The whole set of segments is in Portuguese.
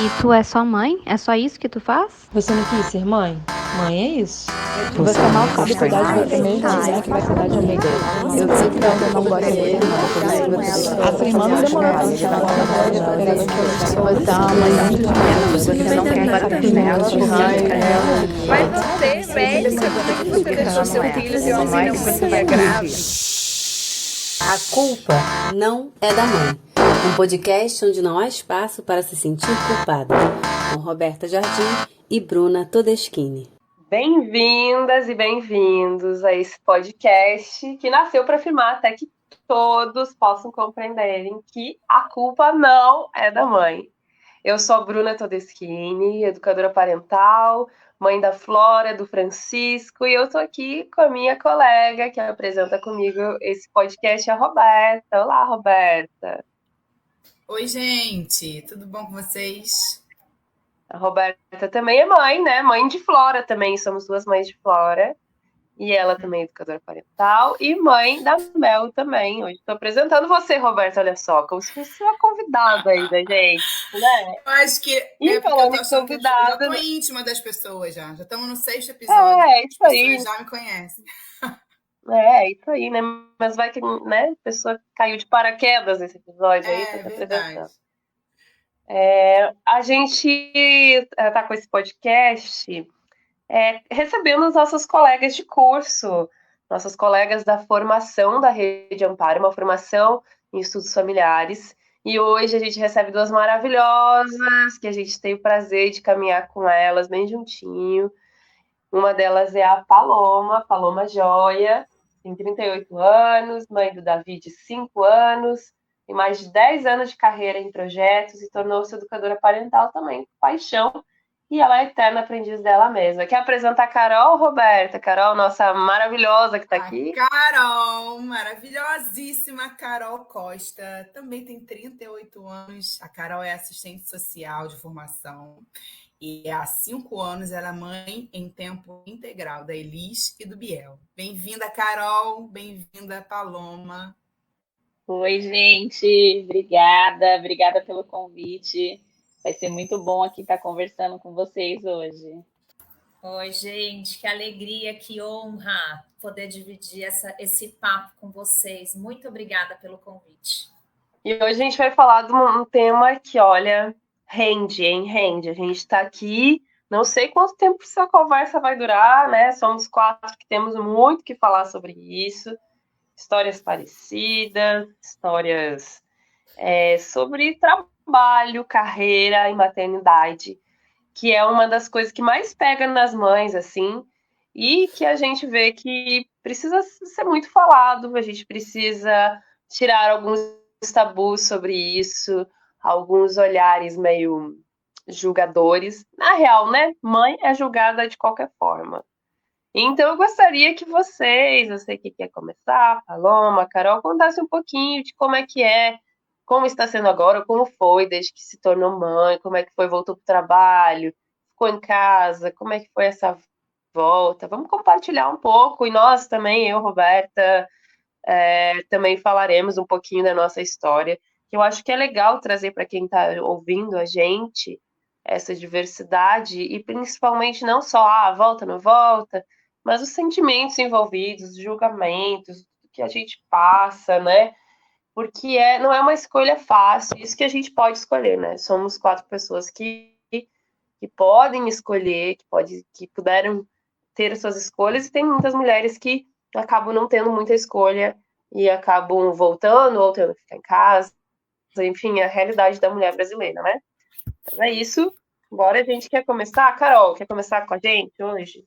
E tu é só mãe? É só isso que tu faz? Você não quis ser mãe? Mãe é isso. Você mal sabe que a idade vai ter Ah, mesmo, né? Que vai ser idade amiga. Eu sei que ela ainda não gosta muito, a sua irmã não demorou tanto tempo, ela querendo que você é uma mãe muito generosa, você não quer bater nela por raiva. Mas você, médica, como é que você deixou seu filho de uma pneumonia grave? A culpa não é da mãe. Um podcast onde não há espaço para se sentir culpada. Com Roberta Jardim e Bruna Todeschini. Bem-vindas e bem-vindos a esse podcast que nasceu para afirmar até que todos possam compreenderem que a culpa não é da mãe. Eu sou a Bruna Todeschini, educadora parental, mãe da Flora, do Francisco, e eu estou aqui com a minha colega que apresenta comigo esse podcast, a Roberta. Olá, Roberta. Oi, gente, tudo bom com vocês? A Roberta também é mãe, né? Mãe de Flora também, somos duas mães de Flora. E ela também é educadora parental e mãe da Mel também. Hoje estou apresentando você, Roberta, olha só, como se fosse uma convidada aí da gente, né? Eu acho que E porque eu falando tô em achando que eu já tô convidada, íntima das pessoas já. Já estamos no 6º episódio, é as isso pessoas aí, já me conhecem. é isso aí, né? Mas vai que, né, a pessoa caiu de paraquedas nesse episódio aí, tô É te verdade. apresentando. A gente tá com esse podcast recebendo os nossos colegas de curso, nossos colegas da formação da Rede Amparo, uma formação em estudos familiares. E hoje a gente recebe duas maravilhosas, que a gente tem o prazer de caminhar com elas bem juntinho. Uma delas é a Paloma, Paloma Joia, tem 38 anos, mãe do Davi de 5 anos, tem mais de 10 anos de carreira em projetos e tornou-se educadora parental também, com paixão, e ela é eterna aprendiz dela mesma. Quer apresentar a Carol, Roberta? Carol, nossa maravilhosa que está A aqui. Carol, maravilhosíssima Carol Costa, também tem 38 anos. A Carol é assistente social de formação. E há 5 anos ela é mãe em tempo integral da Elis e do Biel. Bem-vinda, Carol. Bem-vinda, Paloma. Oi, gente. Obrigada pelo convite. Vai ser muito bom aqui estar conversando com vocês hoje. Oi, gente, que alegria, que honra poder dividir esse papo com vocês. Muito obrigada pelo convite. E hoje a gente vai falar de um tema que, olha, rende, hein? Rende. A gente está aqui, não sei quanto tempo essa conversa vai durar, né? Somos 4 que temos muito que falar sobre isso. Histórias parecidas, histórias sobre trabalho, carreira e maternidade, que é uma das coisas que mais pega nas mães, assim, e que a gente vê que precisa ser muito falado, a gente precisa tirar alguns tabus sobre isso, alguns olhares meio julgadores. Na real, né? Mãe é julgada de qualquer forma. Então, eu gostaria que vocês, eu sei que quer começar, Paloma, Carol, contasse um pouquinho de como está sendo agora, como foi desde que se tornou mãe, como é que foi, voltou para o trabalho, ficou em casa, como é que foi essa volta. Vamos compartilhar um pouco, e nós também, eu, Roberta, também falaremos um pouquinho da nossa história, que eu acho que é legal trazer para quem está ouvindo a gente essa diversidade, e principalmente não só, volta, não volta, mas os sentimentos envolvidos, os julgamentos, o que a gente passa, né? Porque não é uma escolha fácil, isso que a gente pode escolher, né? Somos 4 pessoas que podem escolher, que puderam ter suas escolhas, e tem muitas mulheres que acabam não tendo muita escolha e acabam voltando ou tendo que ficar em casa. Enfim, é a realidade da mulher brasileira, né? Mas é isso. Agora a gente quer começar. Carol, quer começar com a gente hoje?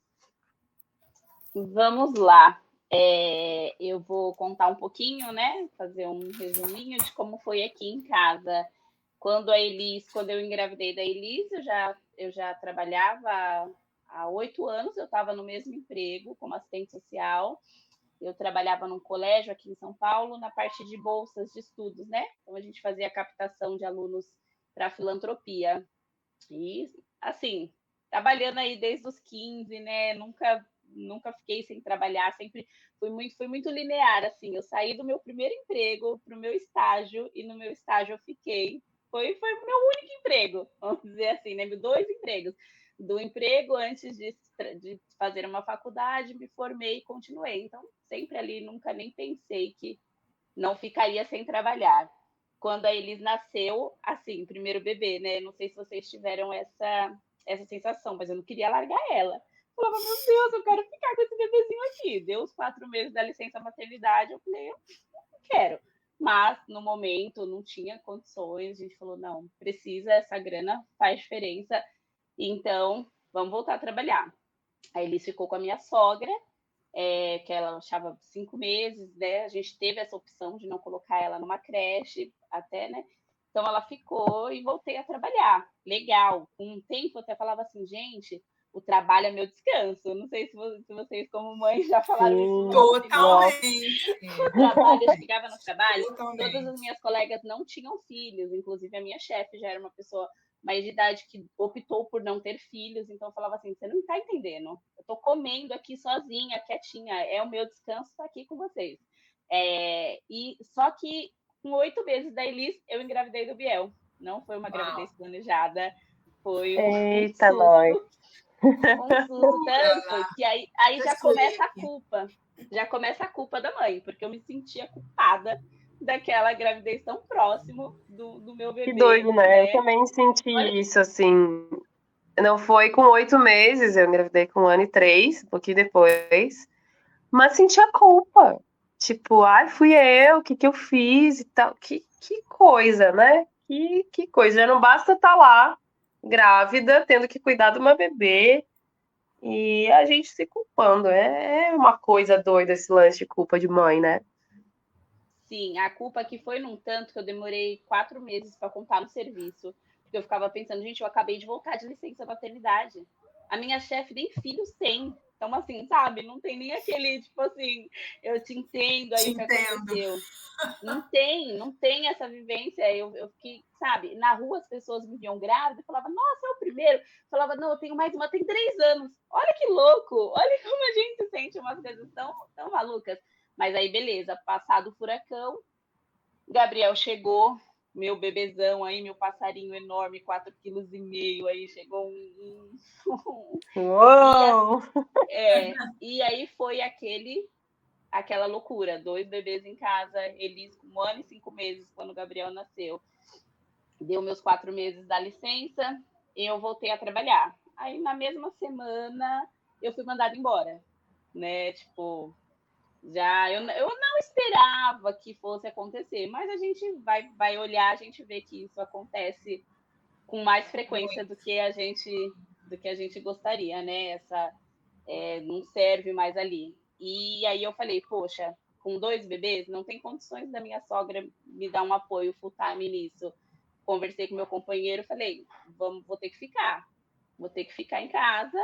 Vamos lá. Eu vou contar um pouquinho, né? Fazer um resuminho de como foi aqui em casa. Quando eu engravidei da Elis, eu já trabalhava há 8 anos, eu estava no mesmo emprego como assistente social. Eu trabalhava num colégio aqui em São Paulo, na parte de bolsas de estudos, né? Então a gente fazia a captação de alunos para filantropia. E, assim, trabalhando aí desde os 15, né? Nunca fiquei sem trabalhar, sempre fui muito linear, assim. Eu saí do meu primeiro emprego para o meu estágio, e no meu estágio eu fiquei. Foi meu único emprego, vamos dizer assim, né? 2 empregos. Do emprego antes de fazer uma faculdade, me formei e continuei. Então, sempre ali, nunca nem pensei que não ficaria sem trabalhar. Quando a Elis nasceu, assim, primeiro bebê, né? Não sei se vocês tiveram essa sensação, mas eu não queria largar ela. Eu falava, meu Deus, eu quero ficar com esse bebezinho aqui. Deu os 4 meses da licença maternidade, eu falei, eu não quero. Mas, no momento, não tinha condições. A gente falou, não, precisa, essa grana faz diferença. Então, vamos voltar a trabalhar. A Elis ficou com a minha sogra, que ela achava 5 meses, né? A gente teve essa opção de não colocar ela numa creche, até, né? Então, ela ficou e voltei a trabalhar. Legal. Com um tempo, eu até falava assim, gente, o trabalho é meu descanso. Não sei se vocês, como mãe, já falaram isso. Totalmente. O trabalho, eu chegava no trabalho, Totalmente. todas as minhas colegas não tinham filhos, inclusive a minha chefe já era uma pessoa mais de idade que optou por não ter filhos, então eu falava assim, você não está entendendo, eu tô comendo aqui sozinha, quietinha, é o meu descanso, tá aqui com vocês. E só que com 8 meses da Elis, eu engravidei do Biel. Não foi uma gravidez planejada, foi um susto. Um susto tanto que aí já começa a culpa. Já começa a culpa da mãe, porque eu me sentia culpada daquela gravidez tão próximo do meu bebê. Que doido, né? Eu também senti isso, assim. Não foi com 8 meses, eu engravidei com 1 ano e 3, um pouquinho depois. Mas senti a culpa. Tipo, ai, fui eu, o que eu fiz e tal. Que coisa, né? Que coisa. Já não basta estar lá, grávida, tendo que cuidar de uma bebê. E a gente se culpando. É uma coisa doida esse lance de culpa de mãe, né? Sim, a culpa que foi num tanto que eu demorei 4 meses para contar no serviço. Porque eu ficava pensando, gente, eu acabei de voltar de licença maternidade. A minha chefe nem filhos tem. Então, assim, sabe? Não tem nem aquele, tipo assim, eu te entendo aí o que aconteceu. Não tem essa vivência. Eu fiquei, sabe, na rua as pessoas me viam grávida e falavam, nossa, é o primeiro. Eu falava, não, eu tenho mais uma, tem 3 anos. Olha que louco, olha como a gente sente umas coisas tão malucas. Mas aí, beleza, passado o furacão, Gabriel chegou, meu bebezão aí, meu passarinho enorme, 4,5 kg, aí chegou Uou! E aí foi aquela loucura, 2 bebês em casa, Elis com 1 ano e 5 meses, quando o Gabriel nasceu. Deu meus 4 meses da licença, eu voltei a trabalhar. Aí, na mesma semana, eu fui mandada embora, né? Tipo, eu não esperava que fosse acontecer, mas a gente vai olhar, a gente vê que isso acontece com mais frequência do que a gente gostaria, né? Não serve mais ali. E aí eu falei, poxa, com 2 bebês, não tem condições da minha sogra me dar um apoio full time nisso. Conversei com meu companheiro, falei, vou ter que ficar em casa.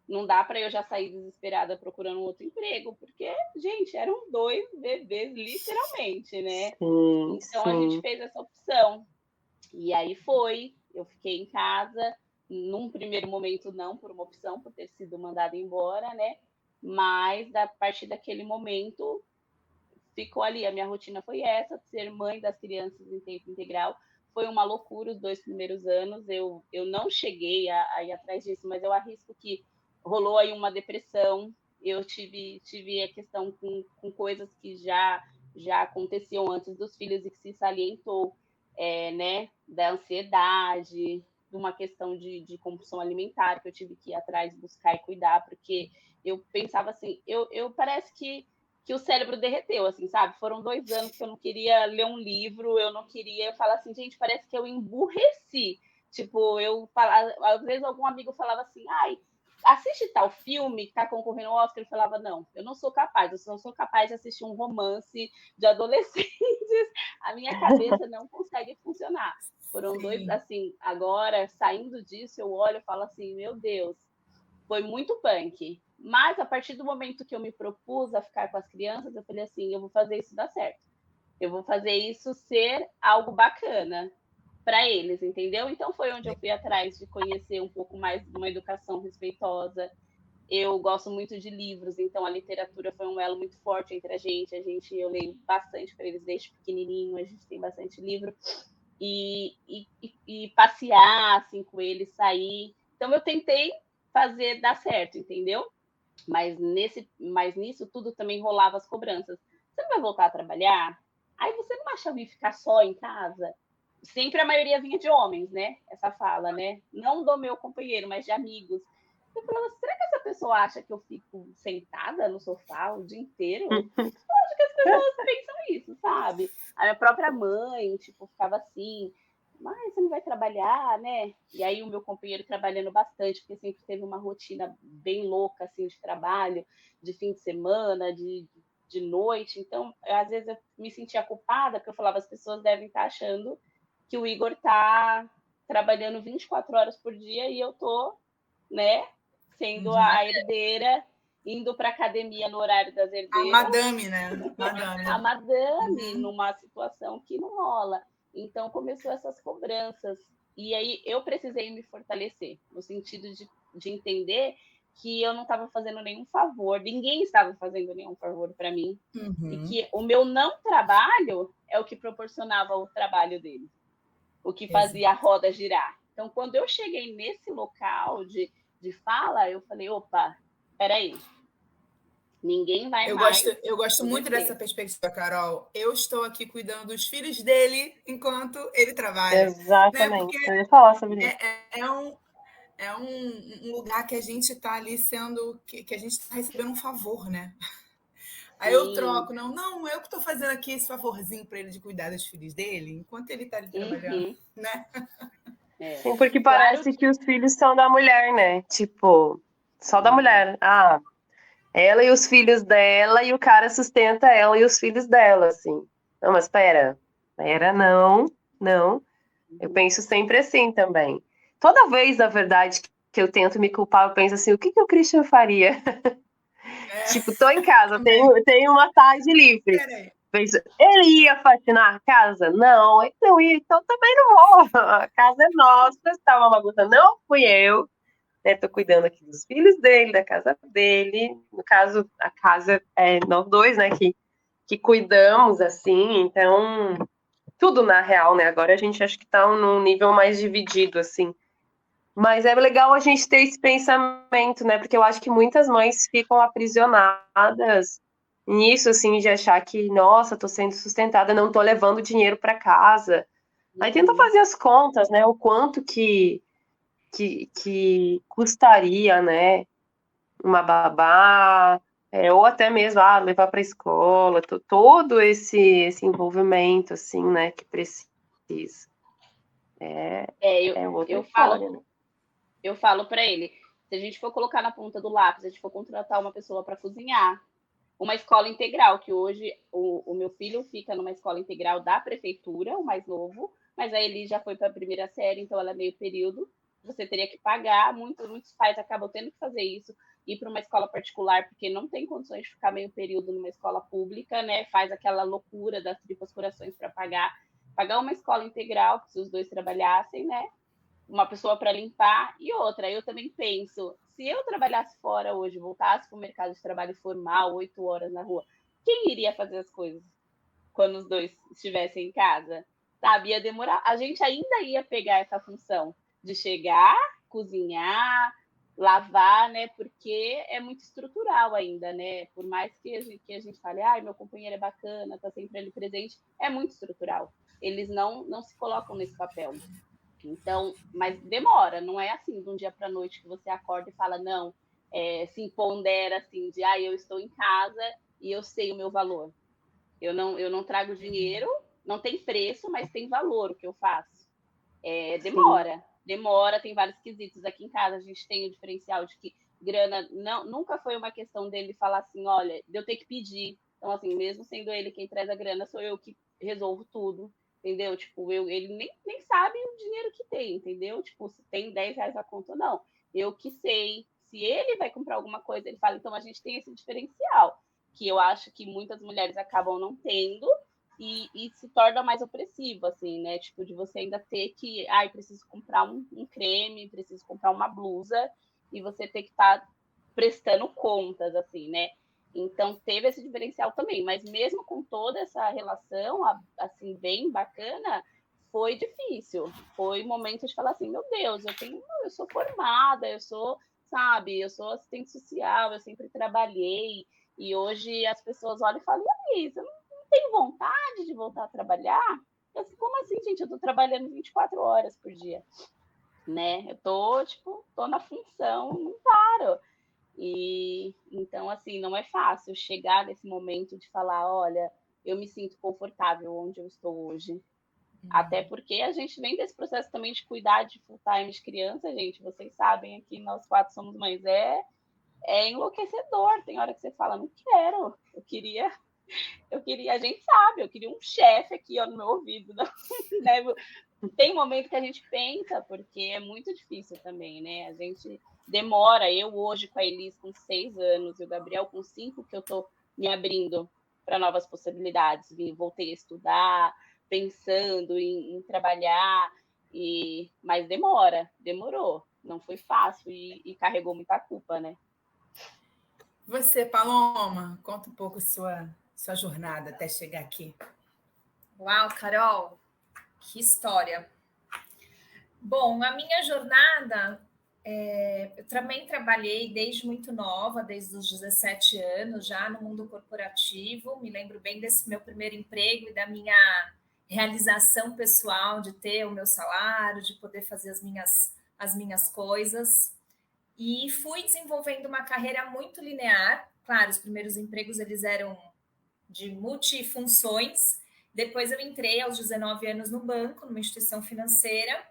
Não dá para eu já sair desesperada procurando um outro emprego, porque, gente, eram 2 bebês, literalmente, né? Então a gente fez essa opção. E aí eu fiquei em casa. Num primeiro momento, não por uma opção, por ter sido mandada embora, né? Mas, a partir daquele momento, ficou ali. A minha rotina foi essa, ser mãe das crianças em tempo integral. Foi uma loucura os 2 primeiros anos. Eu não cheguei a ir atrás disso, mas eu arrisco que rolou aí uma depressão. Eu tive a questão com coisas que já aconteciam antes dos filhos e que se salientou, né? Da ansiedade, de uma questão de compulsão alimentar, que eu tive que ir atrás, buscar e cuidar, porque eu pensava assim, eu parece que o cérebro derreteu, assim, sabe? Foram 2 anos que eu não queria ler um livro, eu falar assim, gente, parece que eu emburreci. Tipo, às vezes algum amigo falava assim, ai, assiste tal filme que tá concorrendo ao Oscar, eu falava, não, eu não sou capaz, eu não sou capaz de assistir um romance de adolescentes, a minha cabeça não consegue funcionar. Foram 2, assim, agora, saindo disso, eu olho e falo assim, meu Deus, foi muito punk. Mas, a partir do momento que eu me propus a ficar com as crianças, eu falei assim, eu vou fazer isso dar certo. Eu vou fazer isso ser algo bacana para eles, entendeu? Então, foi onde eu fui atrás de conhecer um pouco mais de uma educação respeitosa. Eu gosto muito de livros, então a literatura foi um elo muito forte entre a gente. Eu leio bastante para eles desde pequenininho, a gente tem bastante livro. e passear assim, com ele, sair. Então eu tentei fazer dar certo, entendeu? Mas nisso tudo também rolava as cobranças. Você não vai voltar a trabalhar? Aí você não acha ruim ficar só em casa? Sempre a maioria vinha de homens, né? Essa fala, né? Não do meu companheiro, mas de amigos. Eu falava, será que essa pessoa acha que eu fico sentada no sofá o dia inteiro? Eu acho que as pessoas pensam isso, sabe? A minha própria mãe, tipo, ficava assim, mas você não vai trabalhar, né? E aí o meu companheiro trabalhando bastante, porque sempre teve uma rotina bem louca, assim, de trabalho, de fim de semana, de noite. Então, às vezes eu me sentia culpada, porque eu falava, as pessoas devem estar achando que o Igor tá trabalhando 24 horas por dia e eu tô, né, sendo a herdeira, indo para academia no horário das herdeiras. A madame, né? Madame. A madame, numa situação que não rola. Então, começou essas cobranças. E aí, eu precisei me fortalecer, no sentido de entender que eu não estava fazendo nenhum favor, ninguém estava fazendo nenhum favor para mim, e que o meu não trabalho é o que proporcionava o trabalho dele, o que fazia a roda girar. Então, quando eu cheguei nesse local de fala, eu falei, opa, peraí, ninguém vai mais. Eu gosto muito dessa perspectiva, Carol. Eu estou aqui cuidando dos filhos dele enquanto ele trabalha. Exatamente. Né? Eu ia falar sobre isso. É um lugar que a gente está ali sendo... que a gente está recebendo um favor, né? Aí eu troco. Não, eu que estou fazendo aqui esse favorzinho para ele de cuidar dos filhos dele enquanto ele está ali trabalhando, né? Sim, porque parece que os filhos são da mulher, né? Tipo, só da mulher. Ah, ela e os filhos dela, e o cara sustenta ela e os filhos dela, assim. Não, mas pera, não. Eu penso sempre assim também. Toda vez, na verdade, que eu tento me culpar, eu penso assim, o que o Christian faria? Tipo, tô em casa, tenho uma tarde livre. Penso, ele ia faxinar a casa? Não, ele não ia, então também não vou. A casa é nossa, está uma bagunça. Não fui eu. Estou cuidando aqui dos filhos dele, da casa dele. No caso, a casa é nós dois, né, que cuidamos, assim. Então, tudo na real, né? Agora a gente acho que está num nível mais dividido, assim. Mas é legal a gente ter esse pensamento, né? Porque eu acho que muitas mães ficam aprisionadas nisso, assim, de achar que, nossa, tô sendo sustentada, não tô levando dinheiro para casa. Aí tenta fazer as contas, né? O quanto que custaria, né? Uma babá, ou até mesmo levar para a escola, todo esse envolvimento, assim, né? Que precisa. Eu falo para ele, se a gente for colocar na ponta do lápis, a gente for contratar uma pessoa para cozinhar, uma escola integral, que hoje o meu filho fica numa escola integral da prefeitura, o mais novo, mas aí ele já foi para a primeira série, então ela é meio período, você teria que pagar, muitos pais acabam tendo que fazer isso, ir para uma escola particular, porque não tem condições de ficar meio período numa escola pública, né? Faz aquela loucura das tripas corações para pagar uma escola integral, se os dois trabalhassem, né? Uma pessoa para limpar e outra. Eu também penso, se eu trabalhasse fora hoje, voltasse para o mercado de trabalho formal, 8 horas na rua, quem iria fazer as coisas quando os dois estivessem em casa? Sabe? Ia demorar. A gente ainda ia pegar essa função de chegar, cozinhar, lavar, né? Porque é muito estrutural ainda, né? Por mais que a gente fale, meu companheiro é bacana, tá sempre ali presente, é muito estrutural. Eles não se colocam nesse papel. Então, mas demora, não é assim, de um dia para a noite que você acorda e fala, não, se empodera assim, de eu estou em casa e eu sei o meu valor. Eu não trago dinheiro, não tem preço, mas tem valor o que eu faço. Demora, tem vários quesitos. Aqui em casa a gente tem o diferencial de que grana nunca foi uma questão dele falar assim, olha, de eu ter que pedir. Então, assim, mesmo sendo ele quem traz a grana, sou eu que resolvo tudo. Entendeu? Tipo, ele nem sabe o dinheiro que tem, entendeu? Tipo, se tem 10 reais na conta ou não. Eu que sei. Se ele vai comprar alguma coisa, ele fala, então a gente tem esse diferencial, que eu acho que muitas mulheres acabam não tendo e se torna mais opressivo, assim, né? Tipo, de você ainda ter que, preciso comprar um creme, preciso comprar uma blusa, e você ter que estar prestando contas, assim, né? Então, teve esse diferencial também, mas mesmo com toda essa relação, assim, bem bacana, foi difícil. Foi um momento de falar assim, meu Deus, eu sou formada, eu sou assistente social, eu sempre trabalhei. E hoje as pessoas olham e falam, e aí, você não tem vontade de voltar a trabalhar? Eu assim, como assim, gente? Eu tô trabalhando 24 horas por dia, né? Eu tô na função, não paro. E então, assim, não é fácil chegar nesse momento de falar, olha, eu me sinto confortável onde eu estou hoje. Até porque a gente vem desse processo também de cuidar de full time de criança, gente. Vocês sabem, aqui nós 4 somos mães. É enlouquecedor. Tem hora que você fala, não quero. Eu queria, a gente sabe, eu queria um chefe aqui ó, no meu ouvido. Né? Tem momento que a gente pensa, porque é muito difícil também, né? A gente demora. Eu hoje com a Elis com 6 anos e o Gabriel com 5, que eu tô me abrindo para novas possibilidades. Voltei a estudar, pensando em trabalhar, mas demorou. Não foi fácil e carregou muita culpa, né? Você, Paloma, conta um pouco sua jornada até chegar aqui. Uau, Carol, que história. Bom, a minha jornada, eu também trabalhei desde muito nova, desde os 17 anos, já no mundo corporativo. Me lembro bem desse meu primeiro emprego e da minha realização pessoal de ter o meu salário, de poder fazer as minhas coisas. E fui desenvolvendo uma carreira muito linear. Claro, os primeiros empregos eles eram de multifunções. Depois eu entrei aos 19 anos no banco, numa instituição financeira.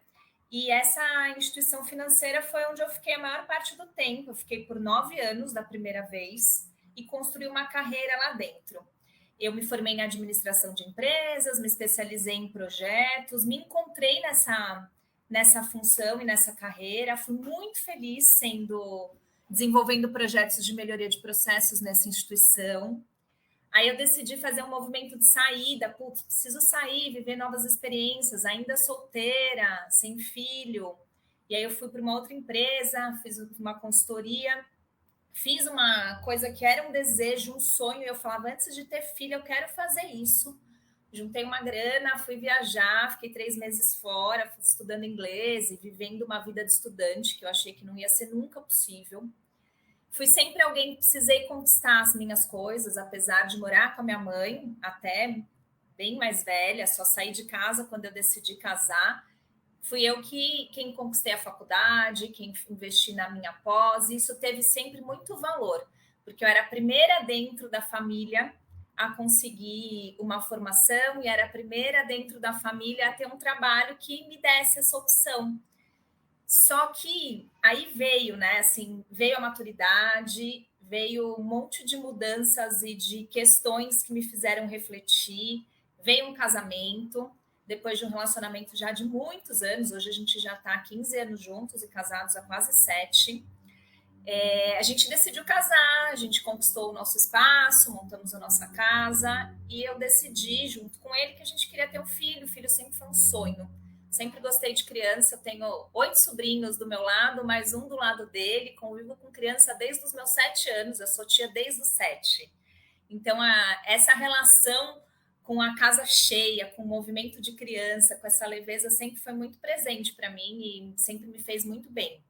E essa instituição financeira foi onde eu fiquei a maior parte do tempo. Eu fiquei por 9 anos da primeira vez e construí uma carreira lá dentro. Eu me formei em administração de empresas, me especializei em projetos, me encontrei nessa função e nessa carreira. Fui muito feliz desenvolvendo projetos de melhoria de processos nessa instituição. Aí eu decidi fazer um movimento de saída. Putz, preciso sair, viver novas experiências, ainda solteira, sem filho. E aí eu fui para uma outra empresa, fiz uma consultoria, fiz uma coisa que era um desejo, um sonho. Eu falava, antes de ter filho, eu quero fazer isso. Juntei uma grana, fui viajar, fiquei 3 meses fora, estudando inglês e vivendo uma vida de estudante, que eu achei que não ia ser nunca possível. Fui sempre alguém que precisei conquistar as minhas coisas, apesar de morar com a minha mãe, até bem mais velha, só saí de casa quando eu decidi casar. Fui eu quem conquistei a faculdade, quem investi na minha pós, e isso teve sempre muito valor, porque eu era a primeira dentro da família a conseguir uma formação e era a primeira dentro da família a ter um trabalho que me desse essa opção. Só que aí veio, né? Assim, veio a maturidade, veio um monte de mudanças e de questões que me fizeram refletir. Veio um casamento, depois de um relacionamento já de muitos anos. Hoje a gente já está há 15 anos juntos e casados há quase 7. A gente decidiu casar, a gente conquistou o nosso espaço, montamos a nossa casa e eu decidi, junto com ele, que a gente queria ter um filho. O filho sempre foi um sonho. Sempre gostei de criança, eu tenho 8 sobrinhos do meu lado, mais um do lado dele, convivo com criança desde os meus 7 anos, eu sou tia desde os 7. Então, essa relação com a casa cheia, com o movimento de criança, com essa leveza, sempre foi muito presente para mim e sempre me fez muito bem.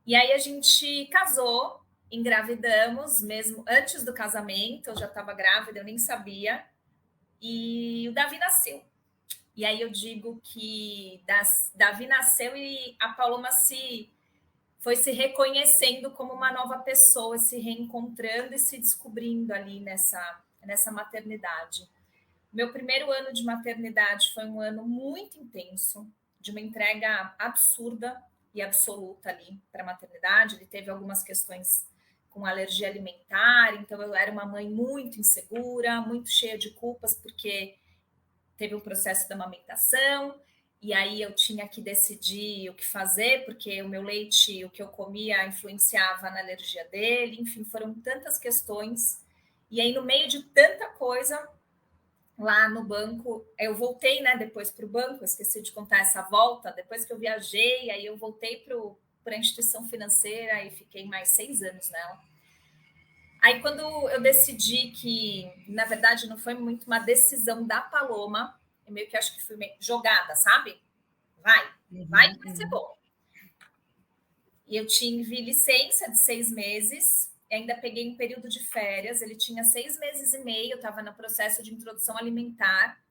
E aí a gente casou, engravidamos, mesmo antes do casamento, eu já estava grávida, eu nem sabia, e o Davi nasceu. E aí eu digo que Davi nasceu e a Paloma foi se reconhecendo como uma nova pessoa, se reencontrando e se descobrindo ali nessa maternidade. Meu primeiro ano de maternidade foi um ano muito intenso, de uma entrega absurda e absoluta ali para a maternidade. Ele teve algumas questões com alergia alimentar, então eu era uma mãe muito insegura, muito cheia de culpas, porque teve um processo de amamentação, e aí eu tinha que decidir o que fazer, porque o meu leite, o que eu comia, influenciava na alergia dele, enfim, foram tantas questões. E aí, no meio de tanta coisa, lá no banco, eu voltei, né, depois para o banco, eu esqueci de contar essa volta, depois que eu viajei, aí eu voltei para a instituição financeira e fiquei mais 6 anos nela. Aí, quando eu decidi que, na verdade, não foi muito uma decisão da Paloma, eu meio que acho que fui meio jogada, sabe? Vai que vai ser bom. E eu tive licença de 6 meses, ainda peguei um período de férias, ele tinha 6 meses e meio, eu estava no processo de introdução alimentar.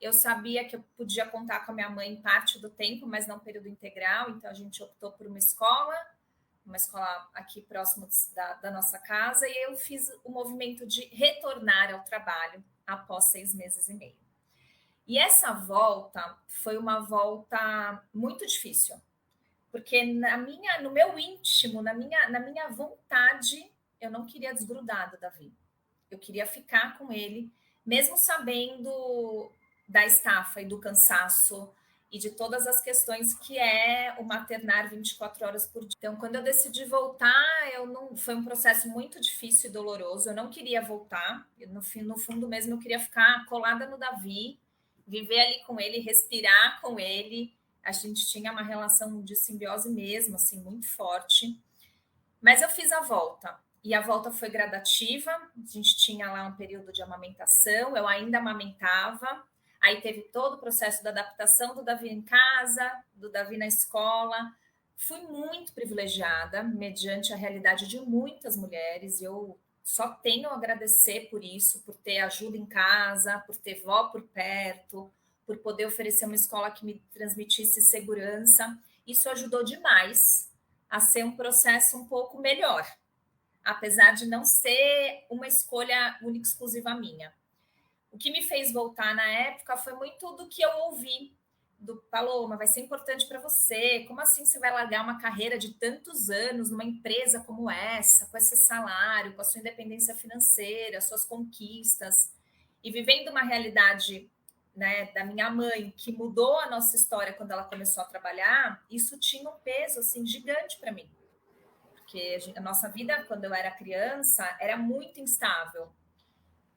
Eu sabia que eu podia contar com a minha mãe parte do tempo, mas não período integral, então a gente optou por uma escola aqui próximo da nossa casa, e eu fiz o movimento de retornar ao trabalho após 6 meses e meio. E essa volta foi uma volta muito difícil, porque no meu íntimo, na minha vontade, eu não queria desgrudar do Davi. Eu queria ficar com ele, mesmo sabendo da estafa e do cansaço e de todas as questões que é o maternar 24 horas por dia. Então, quando eu decidi voltar, foi um processo muito difícil e doloroso. Eu não queria voltar. No fundo mesmo, eu queria ficar colada no Davi, viver ali com ele, respirar com ele. A gente tinha uma relação de simbiose mesmo, assim, muito forte. Mas eu fiz a volta. E a volta foi gradativa. A gente tinha lá um período de amamentação. Eu ainda amamentava. Aí teve todo o processo da adaptação do Davi em casa, do Davi na escola. Fui muito privilegiada, mediante a realidade de muitas mulheres. Eu só tenho a agradecer por isso, por ter ajuda em casa, por ter vó por perto, por poder oferecer uma escola que me transmitisse segurança. Isso ajudou demais a ser um processo um pouco melhor, apesar de não ser uma escolha única e exclusiva minha. O que me fez voltar na época foi muito do que eu ouvi do Paloma, vai ser importante para você. Como assim você vai largar uma carreira de tantos anos numa empresa como essa, com esse salário, com a sua independência financeira, suas conquistas, e vivendo uma realidade, né, da minha mãe, que mudou a nossa história quando ela começou a trabalhar? Isso tinha um peso assim, gigante para mim. Porque a nossa vida, quando eu era criança, era muito instável,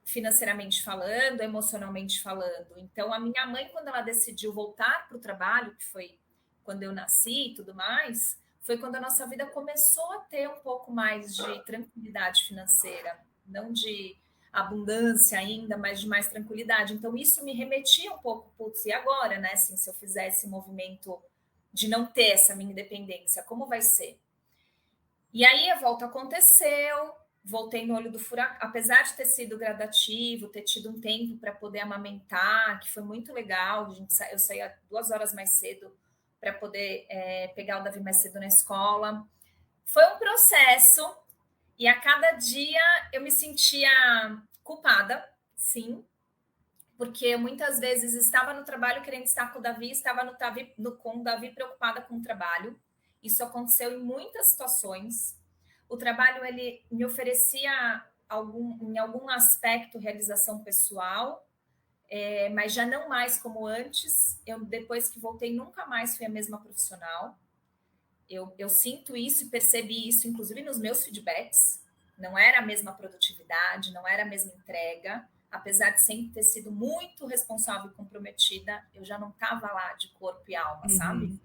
financeiramente falando, emocionalmente falando. Então, a minha mãe, quando ela decidiu voltar para o trabalho, que foi quando eu nasci e tudo mais, foi quando a nossa vida começou a ter um pouco mais de tranquilidade financeira, não de abundância ainda, mas de mais tranquilidade. Então, isso me remetia um pouco, putz, e agora, né? Assim, se eu fizer esse movimento de não ter essa minha independência, como vai ser? E aí a volta aconteceu, voltei no olho do furacão, apesar de ter sido gradativo, ter tido um tempo para poder amamentar, que foi muito legal. Eu saía 2 horas mais cedo para poder pegar o Davi mais cedo na escola. Foi um processo, e a cada dia eu me sentia culpada, sim, porque muitas vezes estava no trabalho querendo estar com o Davi, estava com o Davi preocupada com o trabalho. Isso aconteceu em muitas situações. O trabalho, ele me oferecia em algum aspecto realização pessoal, mas já não mais como antes. Eu, depois que voltei, nunca mais fui a mesma profissional. Eu sinto isso e percebi isso, inclusive nos meus feedbacks. Não era a mesma produtividade, não era a mesma entrega. Apesar de sempre ter sido muito responsável e comprometida, eu já não estava lá de corpo e alma, sabe?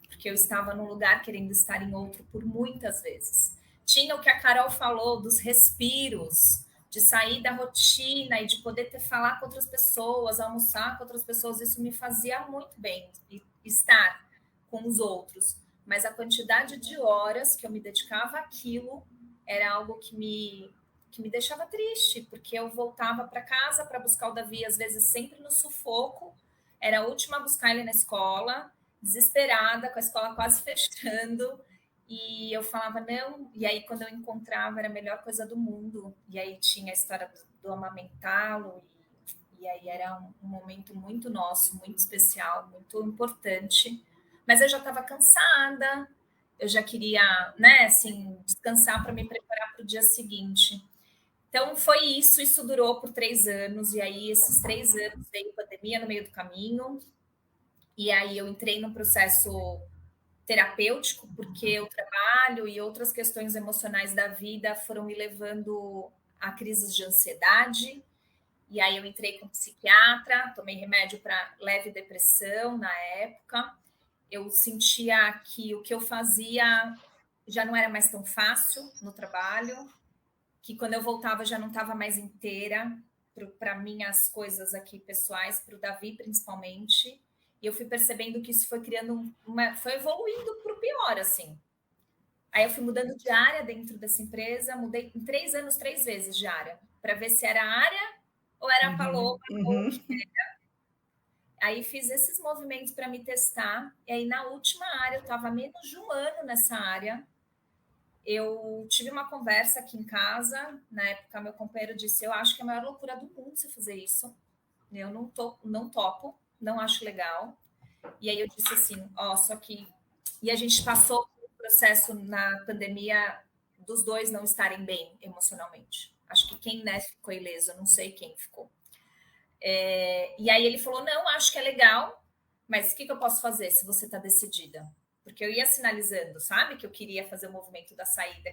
Porque eu estava num lugar querendo estar em outro por muitas vezes. Tinha o que a Carol falou dos respiros, de sair da rotina e de poder falar com outras pessoas, almoçar com outras pessoas. Isso me fazia muito bem, estar com os outros. Mas a quantidade de horas que eu me dedicava àquilo era algo que me deixava triste, porque eu voltava para casa para buscar o Davi, às vezes sempre no sufoco. Era a última a buscar ele na escola, desesperada, com a escola quase fechando. E eu falava, não. E aí, quando eu encontrava, era a melhor coisa do mundo. E aí tinha a história do amamentá-lo. E aí era um momento muito nosso, muito especial, muito importante. Mas eu já estava cansada. Eu já queria, né, assim, descansar para me preparar para o dia seguinte. Então, foi isso. Isso durou por 3 anos. E aí, esses 3 anos, veio pandemia no meio do caminho. E aí, eu entrei num processo terapêutico, porque o trabalho e outras questões emocionais da vida foram me levando a crises de ansiedade. E aí eu entrei com psiquiatra, tomei remédio para leve depressão na época. Eu sentia que o que eu fazia já não era mais tão fácil no trabalho, que quando eu voltava já não estava mais inteira. para minhas coisas aqui pessoais, para o Davi principalmente, e eu fui percebendo que isso foi criando foi evoluindo para o pior, assim. Aí eu fui mudando de área dentro dessa empresa, mudei em 3 anos 3 vezes de área, para ver se era a área ou era a Paloma. Aí fiz esses movimentos para me testar, e aí na última área, eu estava menos de um ano nessa área, eu tive uma conversa aqui em casa, na época meu companheiro disse, eu acho que é a maior loucura do mundo você fazer isso, eu não topo, não acho legal. E aí eu disse assim, só que... E a gente passou por um processo na pandemia dos dois não estarem bem emocionalmente. Acho que quem ficou ileso, eu não sei quem ficou. E aí ele falou, não, acho que é legal, mas o que eu posso fazer se você está decidida? Porque eu ia sinalizando, sabe? Que eu queria fazer o movimento da saída,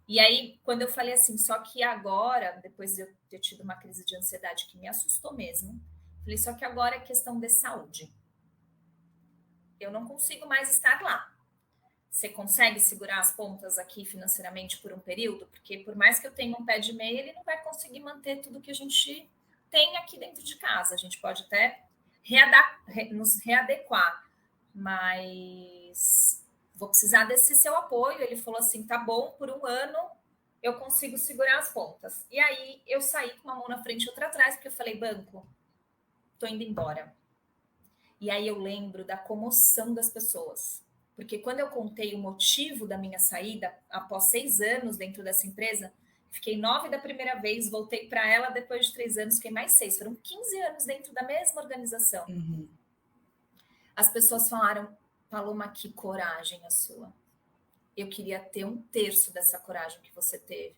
E aí, quando eu falei assim, só que agora, depois de eu ter tido uma crise de ansiedade que me assustou mesmo, falei, só que agora é questão de saúde. Eu não consigo mais estar lá. Você consegue segurar as pontas aqui financeiramente por um período? Porque por mais que eu tenha um pé de meia, ele não vai conseguir manter tudo que a gente tem aqui dentro de casa. A gente pode até nos readequar, mas vou precisar desse seu apoio. Ele falou assim, tá bom, por um ano eu consigo segurar as pontas. E aí eu saí com uma mão na frente e outra atrás, porque eu falei, banco, tô indo embora. E aí eu lembro da comoção das pessoas. Porque quando eu contei o motivo da minha saída, após 6 anos dentro dessa empresa, fiquei 9 da primeira vez, voltei para ela depois de 3 anos, fiquei mais 6. Foram 15 anos dentro da mesma organização. As pessoas falaram, Paloma, que coragem a sua. Eu queria ter 1/3 dessa coragem que você teve.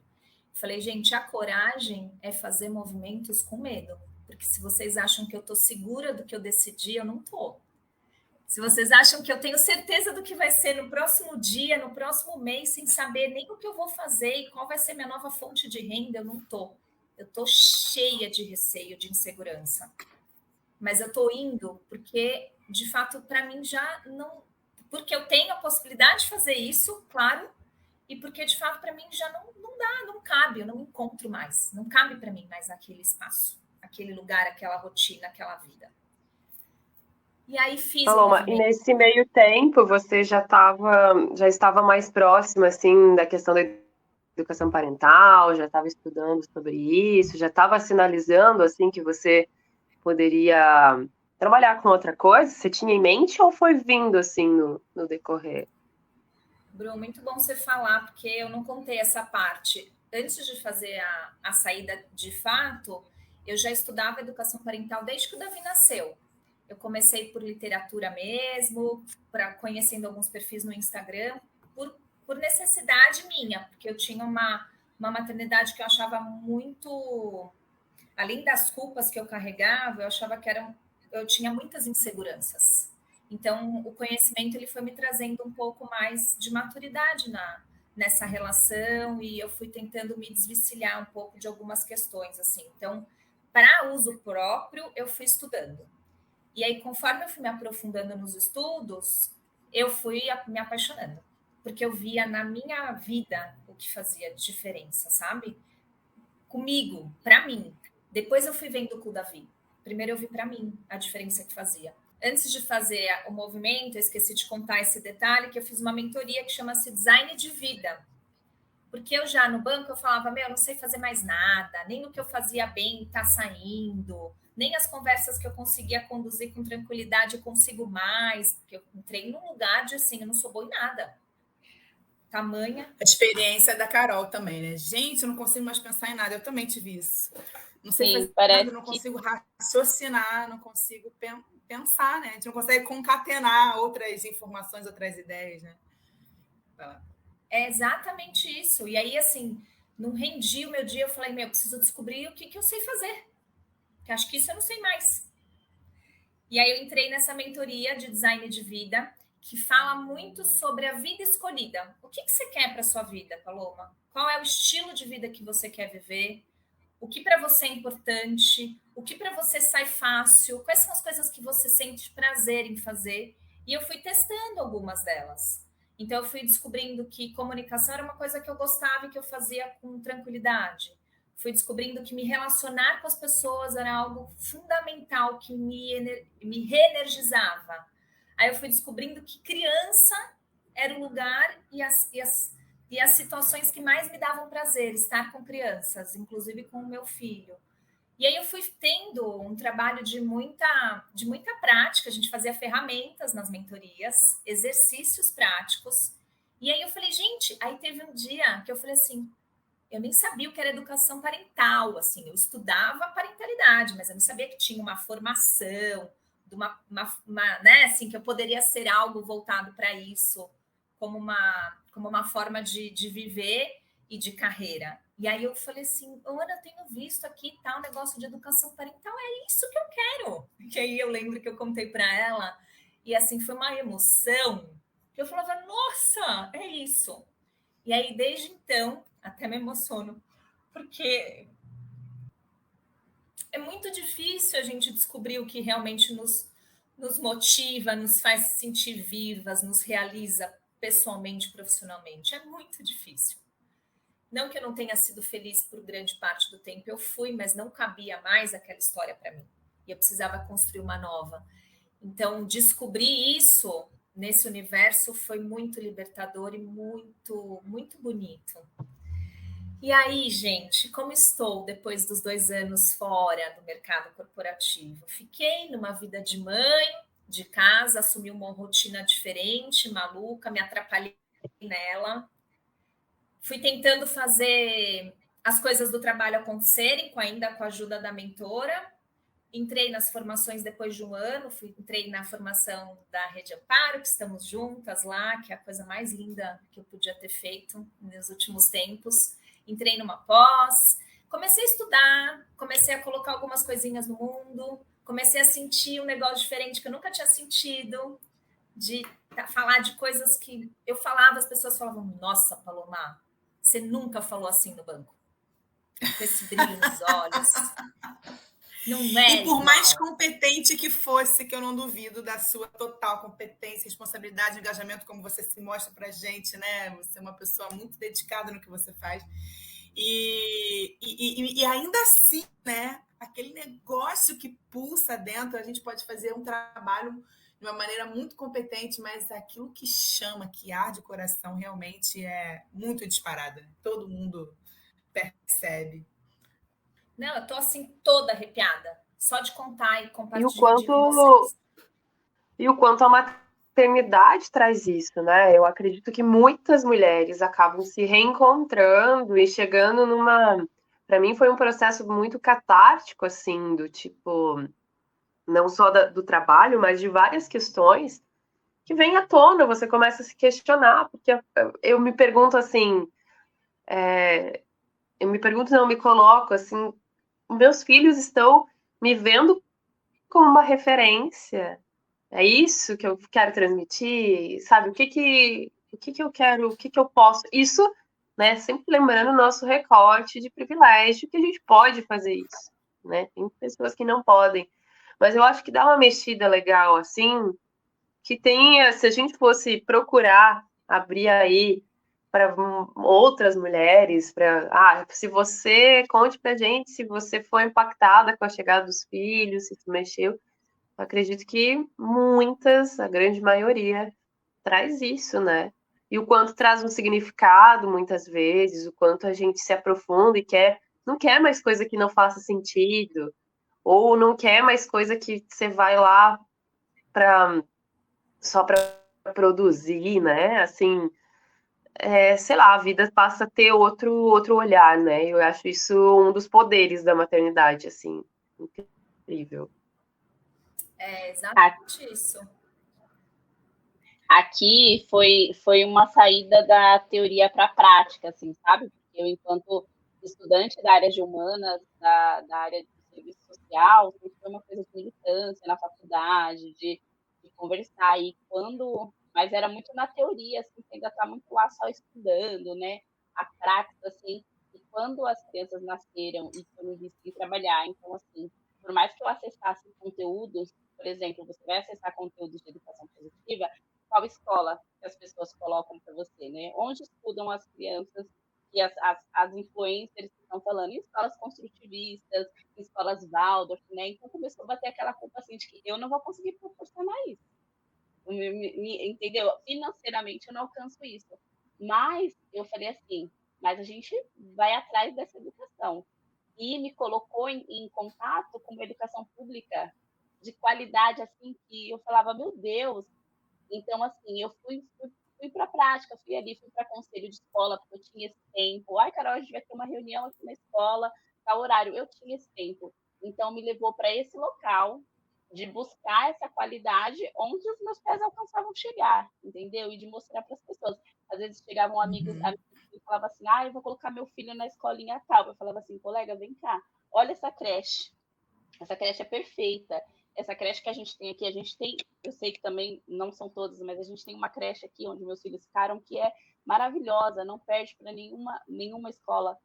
Falei, gente, a coragem é fazer movimentos com medo. Porque se vocês acham que eu estou segura do que eu decidi, eu não estou. Se vocês acham que eu tenho certeza do que vai ser no próximo dia, no próximo mês, sem saber nem o que eu vou fazer e qual vai ser minha nova fonte de renda, eu não estou. Eu estou cheia de receio, de insegurança. Mas eu estou indo porque, de fato, para mim já não... Porque eu tenho a possibilidade de fazer isso, claro, e porque, de fato, para mim já não dá, não cabe, eu não encontro mais. Não cabe para mim mais aquele espaço, aquele lugar, aquela rotina, aquela vida. E aí fiz... Paloma, e nesse meio tempo você já estava mais próxima, assim, da questão da educação parental, já estava estudando sobre isso, já estava sinalizando, assim, que você poderia trabalhar com outra coisa? Você tinha em mente ou foi vindo, assim, no decorrer? Bru, muito bom você falar, porque eu não contei essa parte. Antes de fazer a saída de fato, eu já estudava educação parental desde que o Davi nasceu. Eu comecei por literatura mesmo, conhecendo alguns perfis no Instagram, por necessidade minha, porque eu tinha uma maternidade que eu achava muito... Além das culpas que eu carregava, eu achava que eu tinha muitas inseguranças. Então, o conhecimento ele foi me trazendo um pouco mais de maturidade nessa relação, e eu fui tentando me desvencilhar um pouco de algumas questões, assim. Então, para uso próprio, eu fui estudando. E aí, conforme eu fui me aprofundando nos estudos, eu fui me apaixonando. Porque eu via na minha vida o que fazia diferença, sabe? Comigo, para mim. Depois eu fui vendo com o Davi. Primeiro eu vi para mim a diferença que fazia. Antes de fazer o movimento, eu esqueci de contar esse detalhe, que eu fiz uma mentoria que chama-se Design de Vida. Porque eu já no banco, eu falava, eu não sei fazer mais nada, nem o que eu fazia bem está saindo, nem as conversas que eu conseguia conduzir com tranquilidade eu consigo mais, porque eu entrei num lugar de assim, eu não sou boa em nada. Tamanha. A experiência da Carol também, né? Gente, eu não consigo mais pensar em nada, eu também tive isso. Não sei fazer nada, não consigo raciocinar, não consigo pensar, né? A gente não consegue concatenar outras informações, outras ideias, né? É exatamente isso. E aí, assim, não rendi o meu dia, eu falei, eu preciso descobrir o que eu sei fazer. Que acho que isso eu não sei mais. E aí eu entrei nessa mentoria de design de vida, que fala muito sobre a vida escolhida. O que você quer para a sua vida, Paloma? Qual é o estilo de vida que você quer viver? O que para você é importante? O que para você sai fácil? Quais são as coisas que você sente prazer em fazer? E eu fui testando algumas delas. Então, eu fui descobrindo que comunicação era uma coisa que eu gostava e que eu fazia com tranquilidade. fui descobrindo que me relacionar com as pessoas era algo fundamental, que me reenergizava. Aí eu fui descobrindo que criança era o lugar e as situações que mais me davam prazer, estar com crianças, inclusive com o meu filho. E aí eu fui tendo um trabalho de muita prática, a gente fazia ferramentas nas mentorias, exercícios práticos. E aí eu falei, gente, aí teve um dia que eu falei assim, eu nem sabia o que era educação parental, assim, eu estudava parentalidade, mas eu não sabia que tinha uma formação, de uma né, assim, que eu poderia ser algo voltado para isso, como uma forma de viver e de carreira. E aí eu falei assim, Ana, eu tenho visto aqui tal negócio de educação parental, é isso que eu quero. E aí eu lembro que eu contei para ela, e assim, foi uma emoção, que eu falava, nossa, é isso. E aí, desde então, até me emociono, porque é muito difícil a gente descobrir o que realmente nos motiva, nos faz se sentir vivas, nos realiza pessoalmente, profissionalmente. É muito difícil. Não que eu não tenha sido feliz por grande parte do tempo, eu fui, mas não cabia mais aquela história para mim. E eu precisava construir uma nova. Então, descobrir isso nesse universo foi muito libertador e muito, muito bonito. E aí, gente, como estou depois dos 2 anos fora do mercado corporativo? Fiquei numa vida de mãe, de casa, assumi uma rotina diferente, maluca, me atrapalhei nela. Fui tentando fazer as coisas do trabalho acontecerem, ainda com a ajuda da mentora. Entrei nas formações depois de um ano, entrei na formação da Rede Amparo, que estamos juntas lá, que é a coisa mais linda que eu podia ter feito nos últimos tempos. Entrei numa pós, comecei a estudar, comecei a colocar algumas coisinhas no mundo, comecei a sentir um negócio diferente que eu nunca tinha sentido, de falar de coisas que eu falava, as pessoas falavam, nossa, Paloma, você nunca falou assim no banco, com esse brilho nos olhos. Não é E por igual. mais competente que fosse, que eu não duvido da sua total competência, responsabilidade, engajamento, como você se mostra pra gente, né? Você é uma pessoa muito dedicada no que você faz. E ainda assim, né? Aquele negócio que pulsa dentro, a gente pode fazer um trabalho de uma maneira muito competente, mas aquilo que chama, que arde o coração, realmente é muito disparada. Todo mundo percebe. Não, eu tô assim toda arrepiada, só de contar e E o compartilhar com vocês. quanto a maternidade traz isso, né? Eu acredito que muitas mulheres acabam se reencontrando e chegando numa. Para mim foi um processo muito catártico, assim, do tipo, não só do trabalho, mas de várias questões que vêm à tona, você começa a se questionar, porque eu me pergunto assim, não, me coloco assim, meus filhos estão me vendo como uma referência. É isso que eu quero transmitir, sabe? O que eu quero, o que eu posso. Isso, né? Sempre lembrando o nosso recorte de privilégio, que a gente pode fazer isso, né? Tem pessoas que não podem. Mas eu acho que dá uma mexida legal, assim, que tenha, se a gente fosse procurar abrir aí para outras mulheres, se você conte pra gente se você foi impactada com a chegada dos filhos, se isso mexeu. Acredito que muitas, a grande maioria, traz isso, né? E o quanto traz um significado, muitas vezes, o quanto a gente se aprofunda e não quer mais coisa que não faça sentido, ou não quer mais coisa que você vai lá só para produzir, né? Assim, sei lá, a vida passa a ter outro olhar, né? Eu acho isso um dos poderes da maternidade, assim, incrível. É exatamente isso. Aqui foi uma saída da teoria para a prática, assim, sabe? Porque eu, enquanto estudante da área de humanas, da área de serviço social, sempre foi uma coisa de militância na faculdade, de conversar. Mas era muito na teoria, assim, você ainda está muito lá só estudando, né? A prática, assim. E quando as crianças nasceram e eu me disse trabalhar, então, assim, por mais que eu acessasse conteúdos, por exemplo, você vai acessar conteúdos de educação positiva, qual escola que as pessoas colocam para você, né? Onde estudam as crianças que as influencers estão falando em escolas construtivistas, em escolas Waldorf, né? Então começou a bater aquela culpa assim de que eu não vou conseguir proporcionar isso. Entendeu? Financeiramente eu não alcanço isso. Mas eu falei assim, mas a gente vai atrás dessa educação. E me colocou em contato com uma educação pública de qualidade, assim, que eu falava, meu Deus. Então, assim, eu fui para a prática, fui para conselho de escola, porque eu tinha esse tempo. Ai, Carol, a gente vai ter uma reunião aqui na escola, tal horário. Eu tinha esse tempo. Então, me levou para esse local de buscar essa qualidade onde os meus pés alcançavam chegar, entendeu? E de mostrar para as pessoas. Às vezes chegavam amigos e falavam assim, eu vou colocar meu filho na escolinha tal. Eu falava assim, colega, vem cá, olha essa creche. Essa creche é perfeita. Essa creche que a gente tem aqui, eu sei que também não são todas, mas a gente tem uma creche aqui onde meus filhos ficaram que é maravilhosa, não perde para nenhuma escola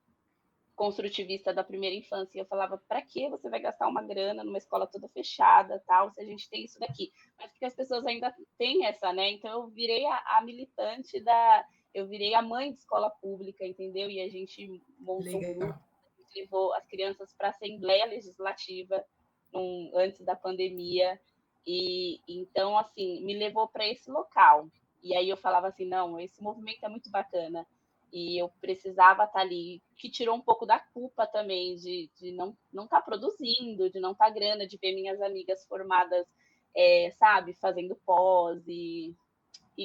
construtivista da primeira infância. Eu falava, para que você vai gastar uma grana numa escola toda fechada, tal, se a gente tem isso daqui? Mas porque as pessoas ainda têm essa, né? Então eu virei a militante eu virei a mãe de escola pública, entendeu? E a gente montou um grupo, a gente levou as crianças para a Assembleia Legislativa antes da pandemia, e então, assim, me levou para esse local. E aí eu falava assim, não, esse movimento é muito bacana, e eu precisava estar ali, que tirou um pouco da culpa também de não estar produzindo, de não estar grana, de ver minhas amigas formadas, sabe, fazendo pós e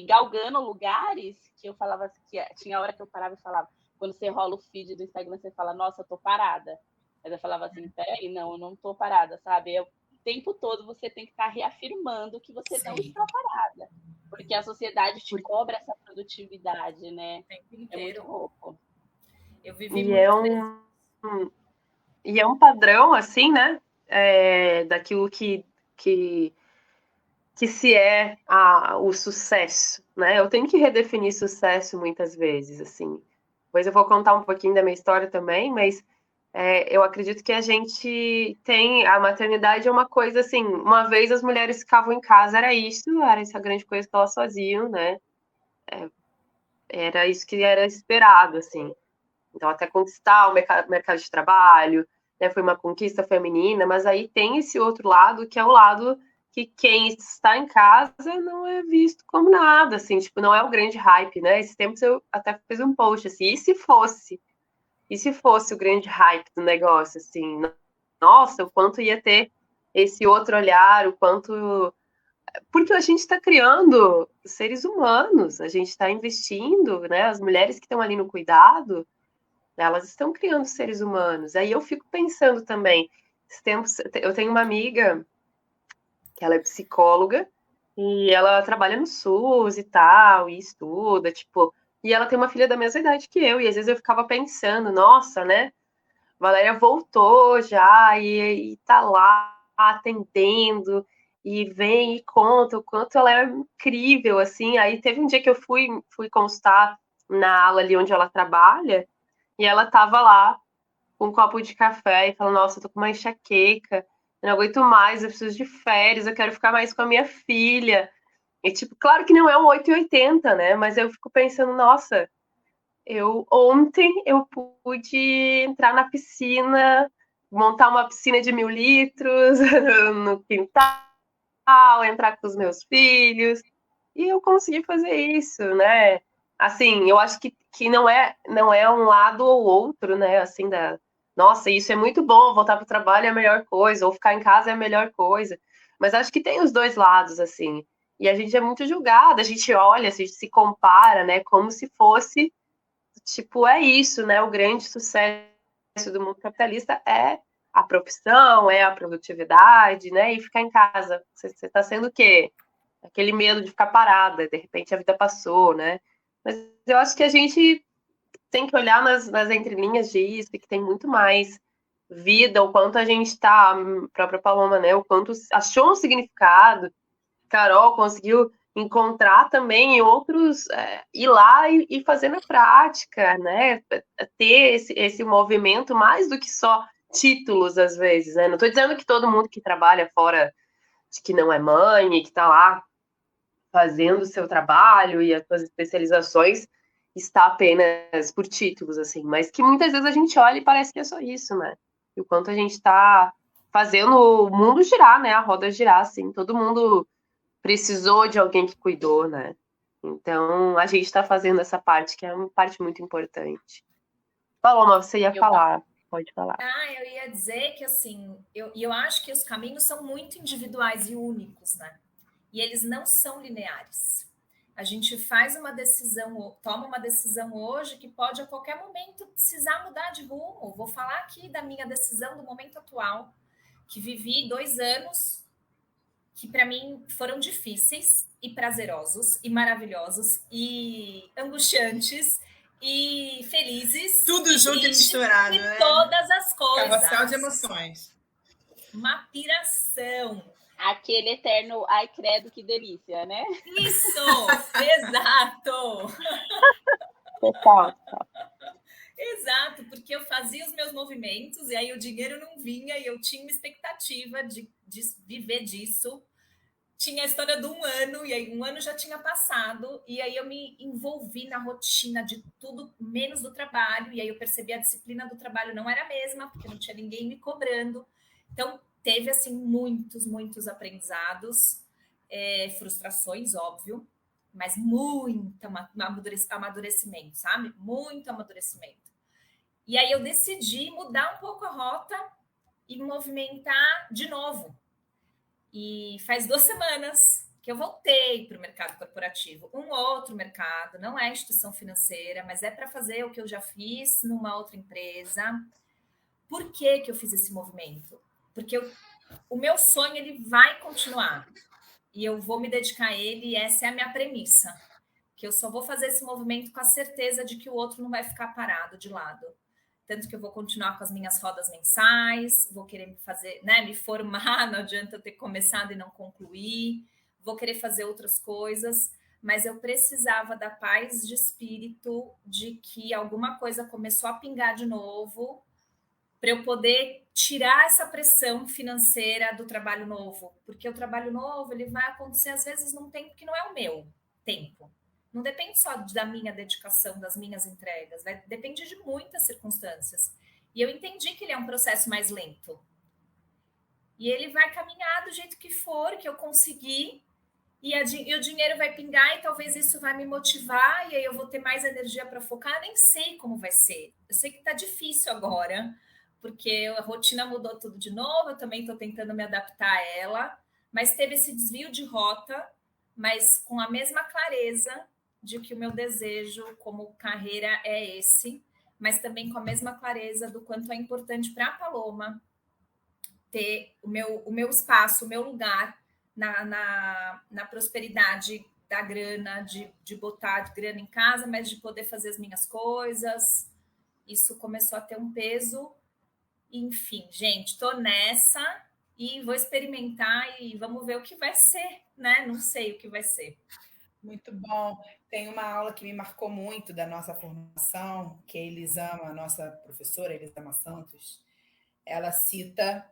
galgando lugares que eu falava assim, que tinha hora que eu parava e falava, quando você rola o feed do Instagram, você fala, nossa, eu tô parada. Mas eu falava assim, peraí, não, eu não tô parada, sabe? O tempo todo você tem que estar reafirmando que você não está parada. Porque a sociedade te cobra essa produtividade, né? O tempo inteiro. É muito louco. Eu vivi E é um padrão, assim, né? Daquilo que se o sucesso, né? Eu tenho que redefinir sucesso muitas vezes, assim. Depois eu vou contar um pouquinho da minha história também, mas eu acredito que a gente tem... A maternidade é uma coisa, assim, uma vez as mulheres ficavam em casa, era essa grande coisa que elas faziam, né? Era isso que era esperado, assim. Então, até conquistar o mercado de trabalho, né? Foi uma conquista feminina, mas aí tem esse outro lado, que é o lado que quem está em casa não é visto como nada, assim, tipo, não é o grande hype, né? Esses tempos eu até fiz um post, assim, e se fosse o grande hype do negócio, assim, nossa, o quanto ia ter esse outro olhar, o quanto... Porque a gente está criando seres humanos, a gente está investindo, né? As mulheres que estão ali no cuidado, elas estão criando seres humanos. Aí eu fico pensando também, esses tempos, eu tenho uma amiga que ela é psicóloga e ela trabalha no SUS e tal, e estuda, tipo, e ela tem uma filha da mesma idade que eu, e às vezes eu ficava pensando, nossa, né, Valéria voltou já e tá lá atendendo, e vem e conta o quanto ela é incrível, assim. Aí teve um dia que eu fui consultar na ala ali onde ela trabalha, e ela tava lá com um copo de café e falando, nossa, eu tô com uma enxaqueca, eu não aguento mais, eu preciso de férias, eu quero ficar mais com a minha filha. E, tipo, claro que não é um 880, né? Mas eu fico pensando, nossa, ontem eu pude entrar na piscina, montar uma piscina de 1.000 litros no quintal, entrar com os meus filhos, e eu consegui fazer isso, né? Assim, eu acho que não é um lado ou outro, né? Assim, nossa, isso é muito bom, voltar para o trabalho é a melhor coisa, ou ficar em casa é a melhor coisa. Mas acho que tem os dois lados, assim. E a gente é muito julgada, a gente olha, a gente se compara, né? Como se fosse, tipo, é isso, né? O grande sucesso do mundo capitalista é a profissão, é a produtividade, né? E ficar em casa. Você está sendo o quê? Aquele medo de ficar parada, de repente a vida passou, né? Mas eu acho que a gente tem que olhar nas entrelinhas disso, que tem muito mais vida, o quanto a gente está, a própria Paloma, né? O quanto achou um significado. Carol conseguiu encontrar também em outros, ir lá e fazer na prática, né? Ter esse movimento mais do que só títulos, às vezes, né? Não estou dizendo que todo mundo que trabalha fora, de que não é mãe, e que está lá fazendo o seu trabalho e as suas especializações, está apenas por títulos, assim, mas que muitas vezes a gente olha e parece que é só isso, né? E o quanto a gente está fazendo o mundo girar, né? A roda girar, assim. Todo mundo precisou de alguém que cuidou, né? Então, a gente está fazendo essa parte, que é uma parte muito importante. Paloma, você ia falar. Pode falar. Eu ia dizer que, assim, eu acho que os caminhos são muito individuais e únicos, né? E eles não são lineares. A gente faz uma decisão, toma uma decisão hoje que pode a qualquer momento precisar mudar de rumo. Vou falar aqui da minha decisão do momento atual, que vivi 2 anos que para mim foram difíceis e prazerosos e maravilhosos e angustiantes e felizes. Tudo junto e misturado, e né? todas as coisas. Carrossel de emoções. Uma piração. Aquele eterno, ai credo, que delícia, né? Isso! Exato! Total. Exato, porque eu fazia os meus movimentos e aí o dinheiro não vinha e eu tinha uma expectativa de viver disso. Tinha a história de 1 ano, e aí 1 ano já tinha passado, e aí eu me envolvi na rotina de tudo, menos do trabalho, e aí eu percebi a disciplina do trabalho não era a mesma, porque não tinha ninguém me cobrando. Então, teve, assim, muitos aprendizados, frustrações, óbvio, mas muito amadurecimento, sabe? Muito amadurecimento. E aí eu decidi mudar um pouco a rota e movimentar de novo. E faz 2 semanas que eu voltei para o mercado corporativo. Um outro mercado, não é instituição financeira, mas é para fazer o que eu já fiz numa outra empresa. Por que eu fiz esse movimento? Porque o meu sonho ele vai continuar. E eu vou me dedicar a ele, e essa é a minha premissa. Que eu só vou fazer esse movimento com a certeza de que o outro não vai ficar parado de lado. Tanto que eu vou continuar com as minhas rodas mensais, vou querer fazer, né, me formar, não adianta eu ter começado e não concluir, vou querer fazer outras coisas, mas eu precisava da paz de espírito de que alguma coisa começou a pingar de novo para eu poder tirar essa pressão financeira do trabalho novo, porque o trabalho novo ele vai acontecer às vezes num tempo que não é o meu tempo. Não depende só da minha dedicação, das minhas entregas, depende de muitas circunstâncias. E eu entendi que ele é um processo mais lento. E ele vai caminhar do jeito que for, que eu conseguir, e o dinheiro vai pingar, e talvez isso vai me motivar, e aí eu vou ter mais energia para focar. Eu nem sei como vai ser. Eu sei que está difícil agora, porque a rotina mudou tudo de novo, eu também estou tentando me adaptar a ela, mas teve esse desvio de rota, mas com a mesma clareza de que o meu desejo como carreira é esse, mas também com a mesma clareza do quanto é importante para a Paloma ter o meu espaço, o meu lugar na prosperidade da grana, de botar grana em casa, mas de poder fazer as minhas coisas. Isso começou a ter um peso. Enfim, gente, estou nessa e vou experimentar e vamos ver o que vai ser, né? Não sei o que vai ser. Muito bom. Tem uma aula que me marcou muito da nossa formação, que a Elisama, a nossa professora, Elisama Santos, ela cita,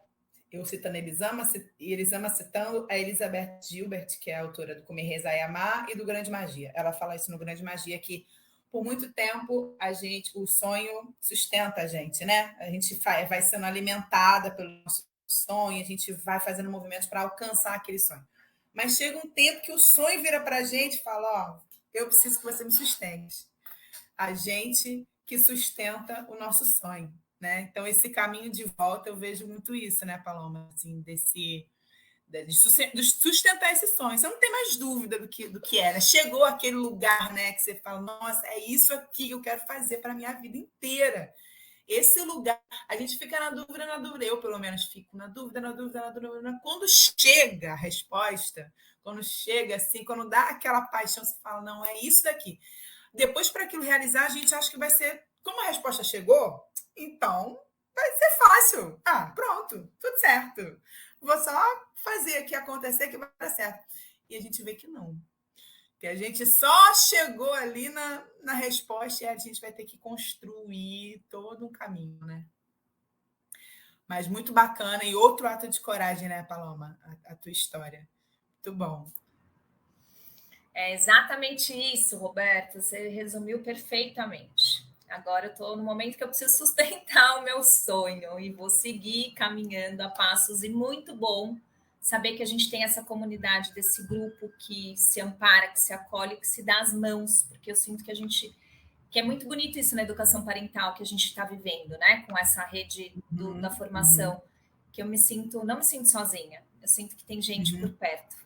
eu citando a Elisama, e Elisama citando a Elizabeth Gilbert, que é a autora do Comer, Rezar e Amar, e do Grande Magia. Ela fala isso no Grande Magia, que por muito tempo o sonho sustenta a gente, né? A gente vai sendo alimentada pelo nosso sonho, a gente vai fazendo movimentos para alcançar aquele sonho. Mas chega um tempo que o sonho vira para a gente e fala, ó, eu preciso que você me sustente. A gente que sustenta o nosso sonho, né? Então, esse caminho de volta, eu vejo muito isso, né, Paloma? Assim, de sustentar esse sonho. Você não tem mais dúvida do que é, né? Chegou aquele lugar, né, que você fala, nossa, é isso aqui que eu quero fazer para a minha vida inteira. Esse lugar, a gente fica na dúvida, eu pelo menos fico na dúvida. Quando chega a resposta, quando chega assim, quando dá aquela paixão, você fala, não, é isso daqui. Depois, para aquilo realizar, a gente acha que vai ser, como a resposta chegou, então vai ser fácil. Ah, pronto, tudo certo. Vou só fazer aqui acontecer que vai dar certo. E a gente vê que não. Que a gente só chegou ali na resposta e a gente vai ter que construir todo um caminho, né? Mas muito bacana. E outro ato de coragem, né, Paloma? A tua história. Muito bom. É exatamente isso, Roberto. Você resumiu perfeitamente. Agora eu estou no momento que eu preciso sustentar o meu sonho e vou seguir caminhando a passos. E muito bom saber que a gente tem essa comunidade, desse grupo que se ampara, que se acolhe, que se dá as mãos, porque eu sinto que é muito bonito isso na educação parental que a gente está vivendo, né? Com essa rede da formação, que eu não me sinto sozinha. Eu sinto que tem gente por perto.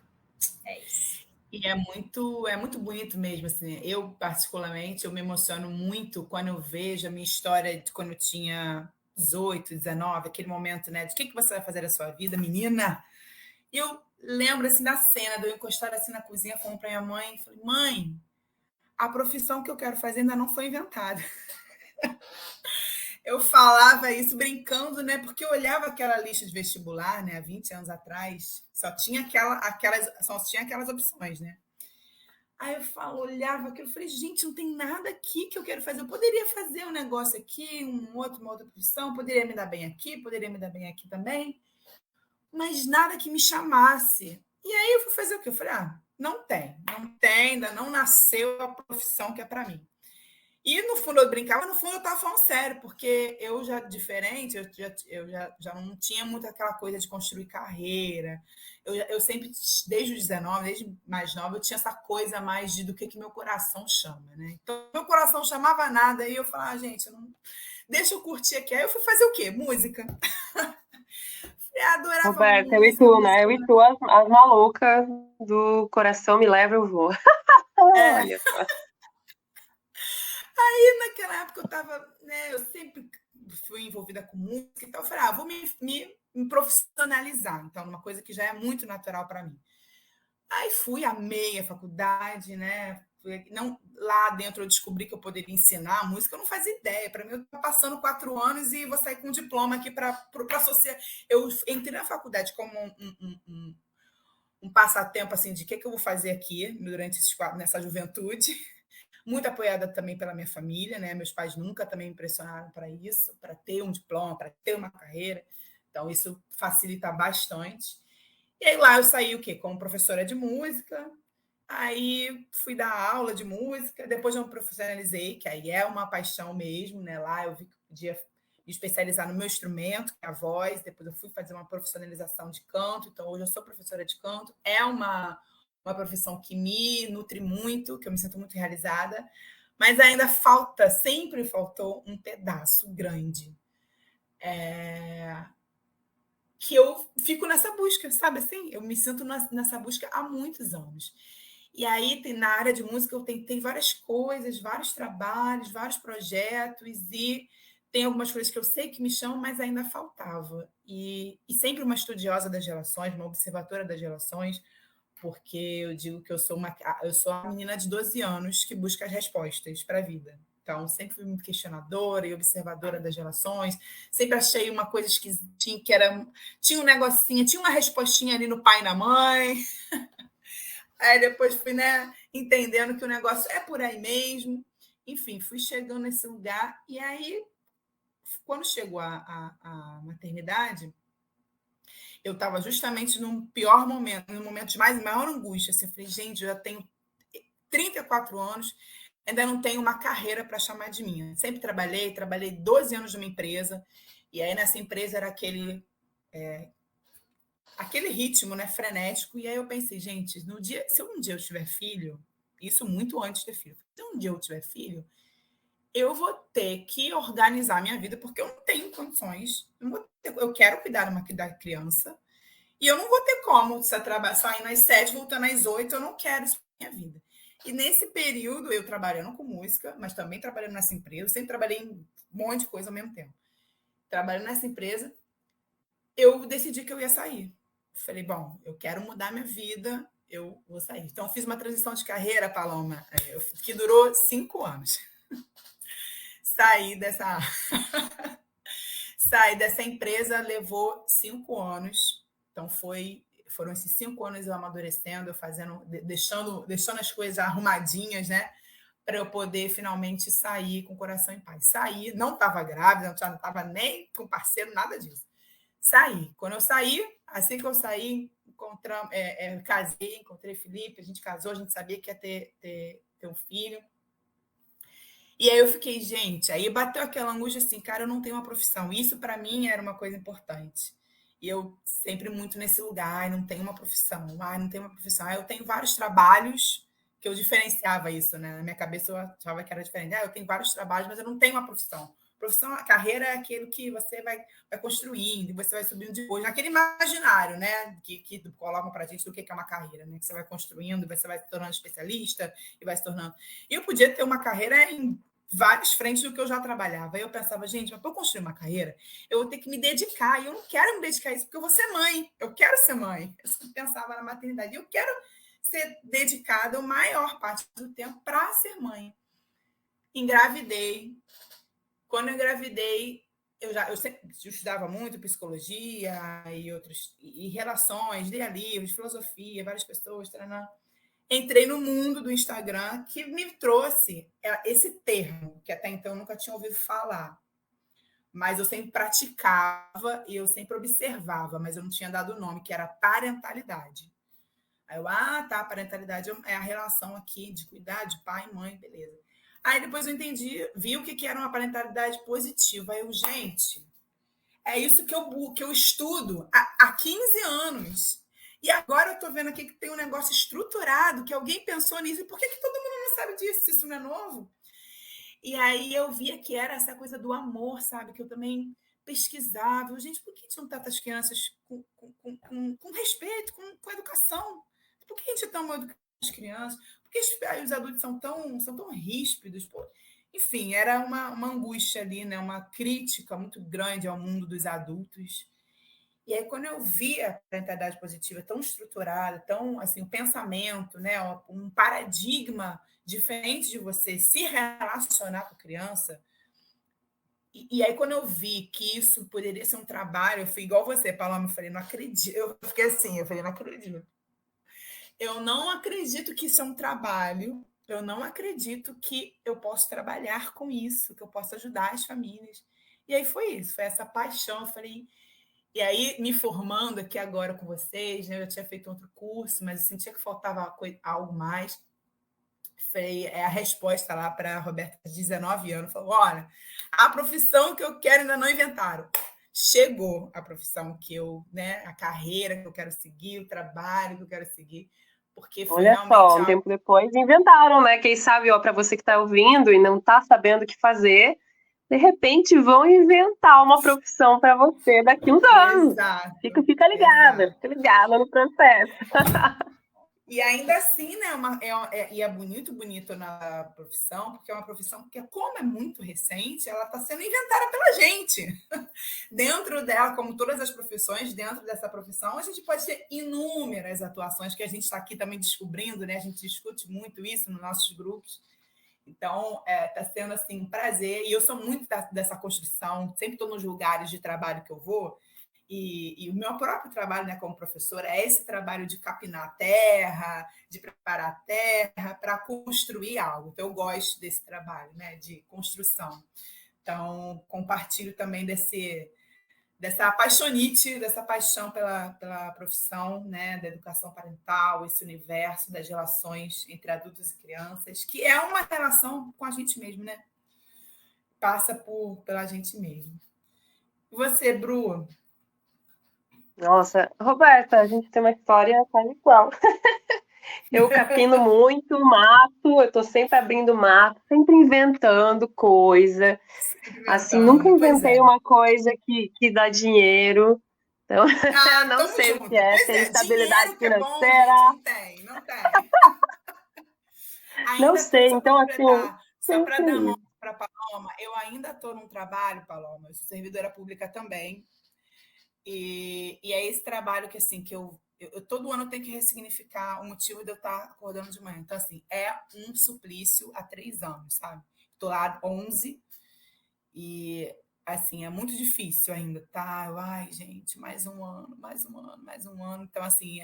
É isso. E é muito bonito mesmo, assim. Eu, particularmente, eu me emociono muito quando eu vejo a minha história de quando eu tinha 18, 19, aquele momento, né? De que você vai fazer da sua vida, menina? E eu lembro, assim, da cena de eu encostar assim na cozinha, falando para minha mãe, falei, mãe, a profissão que eu quero fazer ainda não foi inventada. Eu falava isso brincando, né? Porque eu olhava aquela lista de vestibular, né? Há 20 anos atrás, só tinha aquelas opções, né? Aí olhava aquilo e falei, gente, não tem nada aqui que eu quero fazer. Eu poderia fazer um negócio aqui, uma outra profissão, poderia me dar bem aqui, poderia me dar bem aqui também, mas nada que me chamasse. E aí eu fui fazer o quê? Eu falei, não tem, ainda não nasceu a profissão que é para mim. E no fundo eu brincava, no fundo eu estava falando sério, porque eu já diferente, eu já não tinha muito aquela coisa de construir carreira. Eu sempre, desde os 19, desde mais nova, eu tinha essa coisa mais do que meu coração chama, né? Então, meu coração chamava nada, e eu falava, gente, deixa eu curtir aqui. Aí eu fui fazer o quê? Música. Eu adorava Roberta, música. eu e tu, né? Eu e tu, as malucas do coração me leva, eu vou. Olha só. Aí, naquela época, eu estava, né? Eu sempre fui envolvida com música, então eu falei, vou me profissionalizar. Então, uma coisa que já é muito natural para mim. Aí amei a faculdade, né? Não, lá dentro eu descobri que eu poderia ensinar música, eu não fazia ideia. Para mim, eu estou passando 4 anos e vou sair com um diploma aqui para a sociedade. Eu entrei na faculdade como um passatempo assim, de que eu vou fazer aqui durante nessa juventude. Muito apoiada também pela minha família, né? Meus pais nunca também me pressionaram para isso, para ter um diploma, para ter uma carreira. Então, isso facilita bastante. E aí lá eu saí o quê? Como professora de música, aí fui dar aula de música, depois eu me profissionalizei, que aí é uma paixão mesmo, né? Lá eu vi que eu podia me especializar no meu instrumento, que é a voz, depois eu fui fazer uma profissionalização de canto, então hoje eu sou professora de canto, é uma profissão que me nutre muito, que eu me sinto muito realizada, mas ainda sempre faltou um pedaço grande. Que eu fico nessa busca, sabe assim? Eu me sinto nessa busca há muitos anos. E aí, na área de música, eu tentei várias coisas, vários trabalhos, vários projetos, e tem algumas coisas que eu sei que me chamam, mas ainda faltava. E sempre uma estudiosa das relações, uma observadora das relações, porque eu digo que eu sou uma menina de 12 anos que busca as respostas para a vida. Então, sempre fui muito questionadora e observadora das relações. Sempre achei uma coisa esquisitinha, que tinha um negocinho, tinha uma respostinha ali no pai e na mãe. Aí depois fui, né, entendendo que o negócio é por aí mesmo. Enfim, fui chegando nesse lugar. E aí, quando chegou a maternidade, eu estava justamente num pior momento, num momento de maior angústia. Assim, eu falei, gente, eu já tenho 34 anos, ainda não tenho uma carreira para chamar de minha. Sempre trabalhei 12 anos numa empresa, e aí nessa empresa era aquele ritmo, né, frenético. E aí eu pensei, gente, se um dia eu tiver filho, isso muito antes de ter filho, se um dia eu tiver filho, eu vou ter que organizar minha vida, porque eu não tenho condições. Eu quero cuidar da criança, e eu não vou ter como saindo às 7, voltando às 8, eu não quero isso na minha vida. E nesse período, eu trabalhando com música, mas também trabalhando nessa empresa, sempre trabalhei em um monte de coisa ao mesmo tempo. Trabalhando nessa empresa, eu decidi que eu ia sair. Falei, bom, eu quero mudar minha vida, eu vou sair. Então, eu fiz uma transição de carreira, Paloma, que durou 5 anos. Saí dessa empresa, levou 5 anos. Então, foram esses 5 anos eu amadurecendo, deixando as coisas arrumadinhas, né? Para eu poder finalmente sair com o coração em paz. Saí, não estava grávida, não estava nem com parceiro, nada disso. saí. Quando eu saí, assim que eu saí, casei, encontrei Felipe, a gente casou, a gente sabia que ia ter um filho. E aí eu fiquei, gente, aí bateu aquela angústia assim, cara, eu não tenho uma profissão. Isso para mim era uma coisa importante. E eu sempre muito nesse lugar, ai, não tenho uma profissão, ai, não tenho uma profissão. Aí eu tenho vários trabalhos que eu diferenciava isso, né? Na minha cabeça eu achava que era diferente. Ah, eu tenho vários trabalhos, mas eu não tenho uma profissão. Profissão, a carreira é aquilo que você vai construindo, você vai subindo depois, naquele imaginário, né? Que colocam pra gente do que é uma carreira, né? Que você vai construindo, você vai se tornando especialista e vai se tornando. E eu podia ter uma carreira em várias frentes do que eu já trabalhava. Aí eu pensava, gente, mas para eu construir uma carreira, eu vou ter que me dedicar. E eu não quero me dedicar a isso, porque eu vou ser mãe. Eu quero ser mãe. Eu sempre pensava na maternidade. Eu quero ser dedicada a maior parte do tempo para ser mãe. Engravidei. Quando eu engravidei, eu sempre estudava muito psicologia e relações, lia livros, filosofia, várias pessoas, taranã. Entrei no mundo do Instagram que me trouxe esse termo, que até então eu nunca tinha ouvido falar. Mas eu sempre praticava e eu sempre observava, mas eu não tinha dado o nome, que era parentalidade. Aí eu, tá, parentalidade é a relação aqui de cuidar de pai e mãe, beleza. Aí depois eu entendi, vi o que era uma parentalidade positiva. Aí eu, gente, é isso que eu estudo há 15 anos. E agora eu estou vendo aqui que tem um negócio estruturado, que alguém pensou nisso. E por que todo mundo não sabe disso, se isso não é novo? E aí eu via que era essa coisa do amor, sabe? Que eu também pesquisava. Gente, por que a gente não trata as crianças com respeito, com educação? Por que a gente tão mal educando as crianças? Por que os adultos são tão ríspidos? Pô? Enfim, era uma angústia ali, né? Uma crítica muito grande ao mundo dos adultos. E aí, quando eu vi a parentalidade positiva tão estruturada, tão assim, um pensamento, né, um paradigma diferente de você se relacionar com a criança, e aí, quando eu vi que isso poderia ser um trabalho, eu fui igual você, Paloma, eu falei, não acredito. Eu fiquei assim, eu falei, não acredito. Eu não acredito que isso é um trabalho, eu não acredito que eu posso trabalhar com isso, que eu posso ajudar as famílias. E aí foi isso, foi essa paixão, eu falei. E aí, me formando aqui agora com vocês, né? Eu tinha feito outro curso, mas eu sentia que faltava algo mais. Foi a resposta lá para a Roberta, de 19 anos. Falou, olha, a profissão que eu quero ainda não inventaram. Chegou a profissão que eu, né? A carreira que eu quero seguir, o trabalho que eu quero seguir. Porque foi Olha realmente só, um tempo depois inventaram, né? Quem sabe, ó, para você que está ouvindo e não está sabendo o que fazer, de repente vão inventar uma profissão para você daqui uns anos. Exato. Fica ligada no processo. E ainda assim, né, e é bonito na profissão, porque é uma profissão que, como é muito recente, ela está sendo inventada pela gente. Dentro dela, como todas as profissões, dentro dessa profissão, a gente pode ter inúmeras atuações que a gente está aqui também descobrindo, né? A gente discute muito isso nos nossos grupos. Então, está sendo assim, um prazer. E eu sou muito dessa construção, sempre estou nos lugares de trabalho que eu vou. E o meu próprio trabalho, né, como professora é esse trabalho de capinar a terra, de preparar a terra para construir algo. Então, eu gosto desse trabalho, né, de construção. Então, compartilho também dessa paixonite, dessa paixão pela profissão, né, da educação parental, esse universo das relações entre adultos e crianças, que é uma relação com a gente mesmo, né? Passa pela gente mesmo. E você, Bru? Nossa, Roberta, a gente tem uma história quase igual. Eu capino muito mato, eu tô sempre abrindo mato, sempre inventando coisa. Assim, nunca inventei uma coisa que dá dinheiro. Então, eu não sei o que é ter estabilidade financeira. Não tem. Não sei, então assim. Só para dar nome para Paloma, eu ainda estou num trabalho, Paloma, eu sou servidora pública também. E é esse trabalho que, assim, que eu todo ano tenho que ressignificar o motivo de eu estar acordando de manhã. Então, assim, é um suplício há 3 anos, sabe? Estou lá há 11 e, assim, é muito difícil ainda, tá? Ai, gente, mais um ano. Então, assim,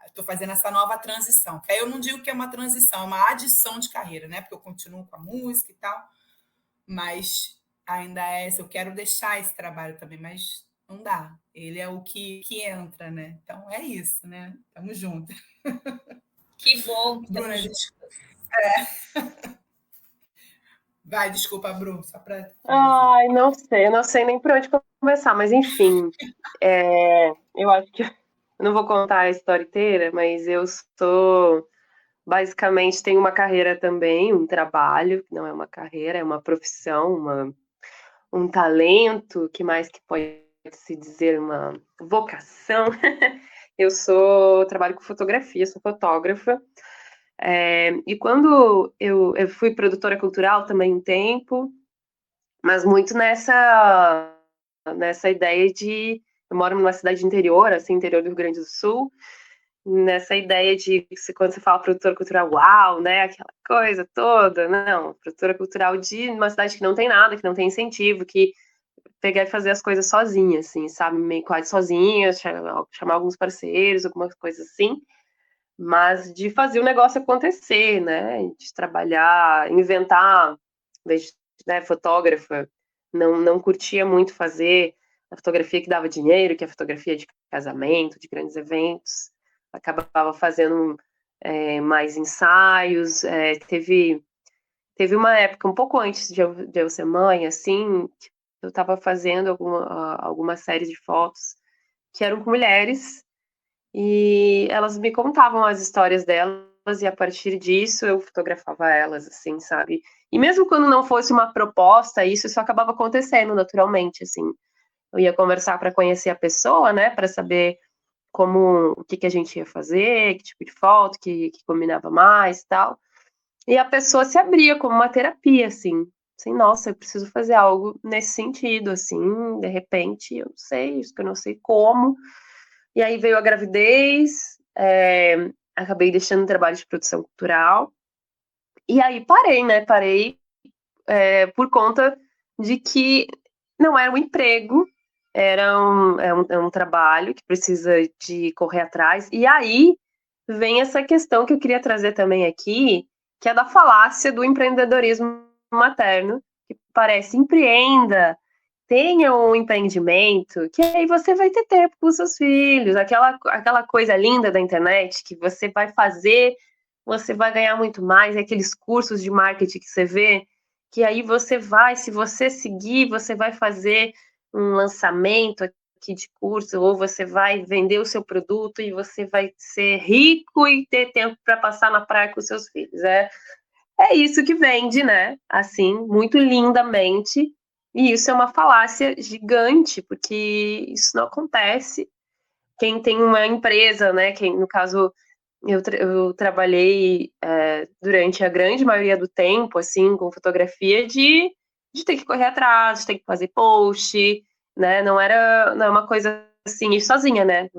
estou fazendo essa nova transição. Aí eu não digo que é uma transição, é uma adição de carreira, né? Porque eu continuo com a música e tal, mas ainda eu quero deixar esse trabalho também, mas não dá. Ele é o que entra, né? Então é isso, né? Tamo junto. Que bom. Bruna, vai, desculpa, Bruno, só para. Ai, não sei nem por onde começar, mas enfim, eu acho que eu não vou contar a história inteira, mas eu sou, basicamente, tenho uma carreira também, um trabalho, que não é uma carreira, é uma profissão, um talento, que mais que pode se dizer, uma vocação. Eu trabalho com fotografia, sou fotógrafa, e quando eu fui produtora cultural também um tempo, mas muito nessa ideia de... Eu moro numa cidade interior, assim, interior do Rio Grande do Sul, nessa ideia de quando você fala produtora cultural, uau, né, aquela coisa toda. Não, produtora cultural de uma cidade que não tem nada, que não tem incentivo, que pegar e fazer as coisas sozinha, assim, sabe, meio quase sozinha, chamar alguns parceiros, algumas coisas assim, mas de fazer o negócio acontecer, né, de trabalhar, inventar, né, fotógrafa, não curtia muito fazer a fotografia que dava dinheiro, que é a fotografia de casamento, de grandes eventos, acabava fazendo mais ensaios, teve uma época, um pouco antes de eu ser mãe, assim, eu estava fazendo alguma série de fotos que eram com mulheres, e elas me contavam as histórias delas, e a partir disso eu fotografava elas, assim, sabe? E mesmo quando não fosse uma proposta, isso só acabava acontecendo naturalmente, assim. Eu ia conversar para conhecer a pessoa, né, para saber o que a gente ia fazer, que tipo de foto, que combinava mais e tal. E a pessoa se abria como uma terapia, assim. Assim, nossa, eu preciso fazer algo nesse sentido, assim, de repente, eu não sei, isso que eu não sei como. E aí veio a gravidez, acabei deixando o trabalho de produção cultural. E aí parei, né? Parei por conta de que não era um emprego, era um trabalho que precisa de correr atrás. E aí vem essa questão que eu queria trazer também aqui, que é da falácia do empreendedorismo materno, que parece empreenda, tenha um empreendimento, que aí você vai ter tempo com os seus filhos, aquela coisa linda da internet, que você vai fazer, você vai ganhar muito mais, aqueles cursos de marketing que você vê, que aí você vai, se você seguir, você vai fazer um lançamento aqui de curso, ou você vai vender o seu produto e você vai ser rico e ter tempo para passar na praia com os seus filhos. É isso que vende, né? Assim, muito lindamente. E isso é uma falácia gigante, porque isso não acontece. Quem tem uma empresa, né? No caso, eu trabalhei durante a grande maioria do tempo, assim, com fotografia de ter que correr atrás, de ter que fazer post, né? Não é uma coisa assim, ir sozinha, né?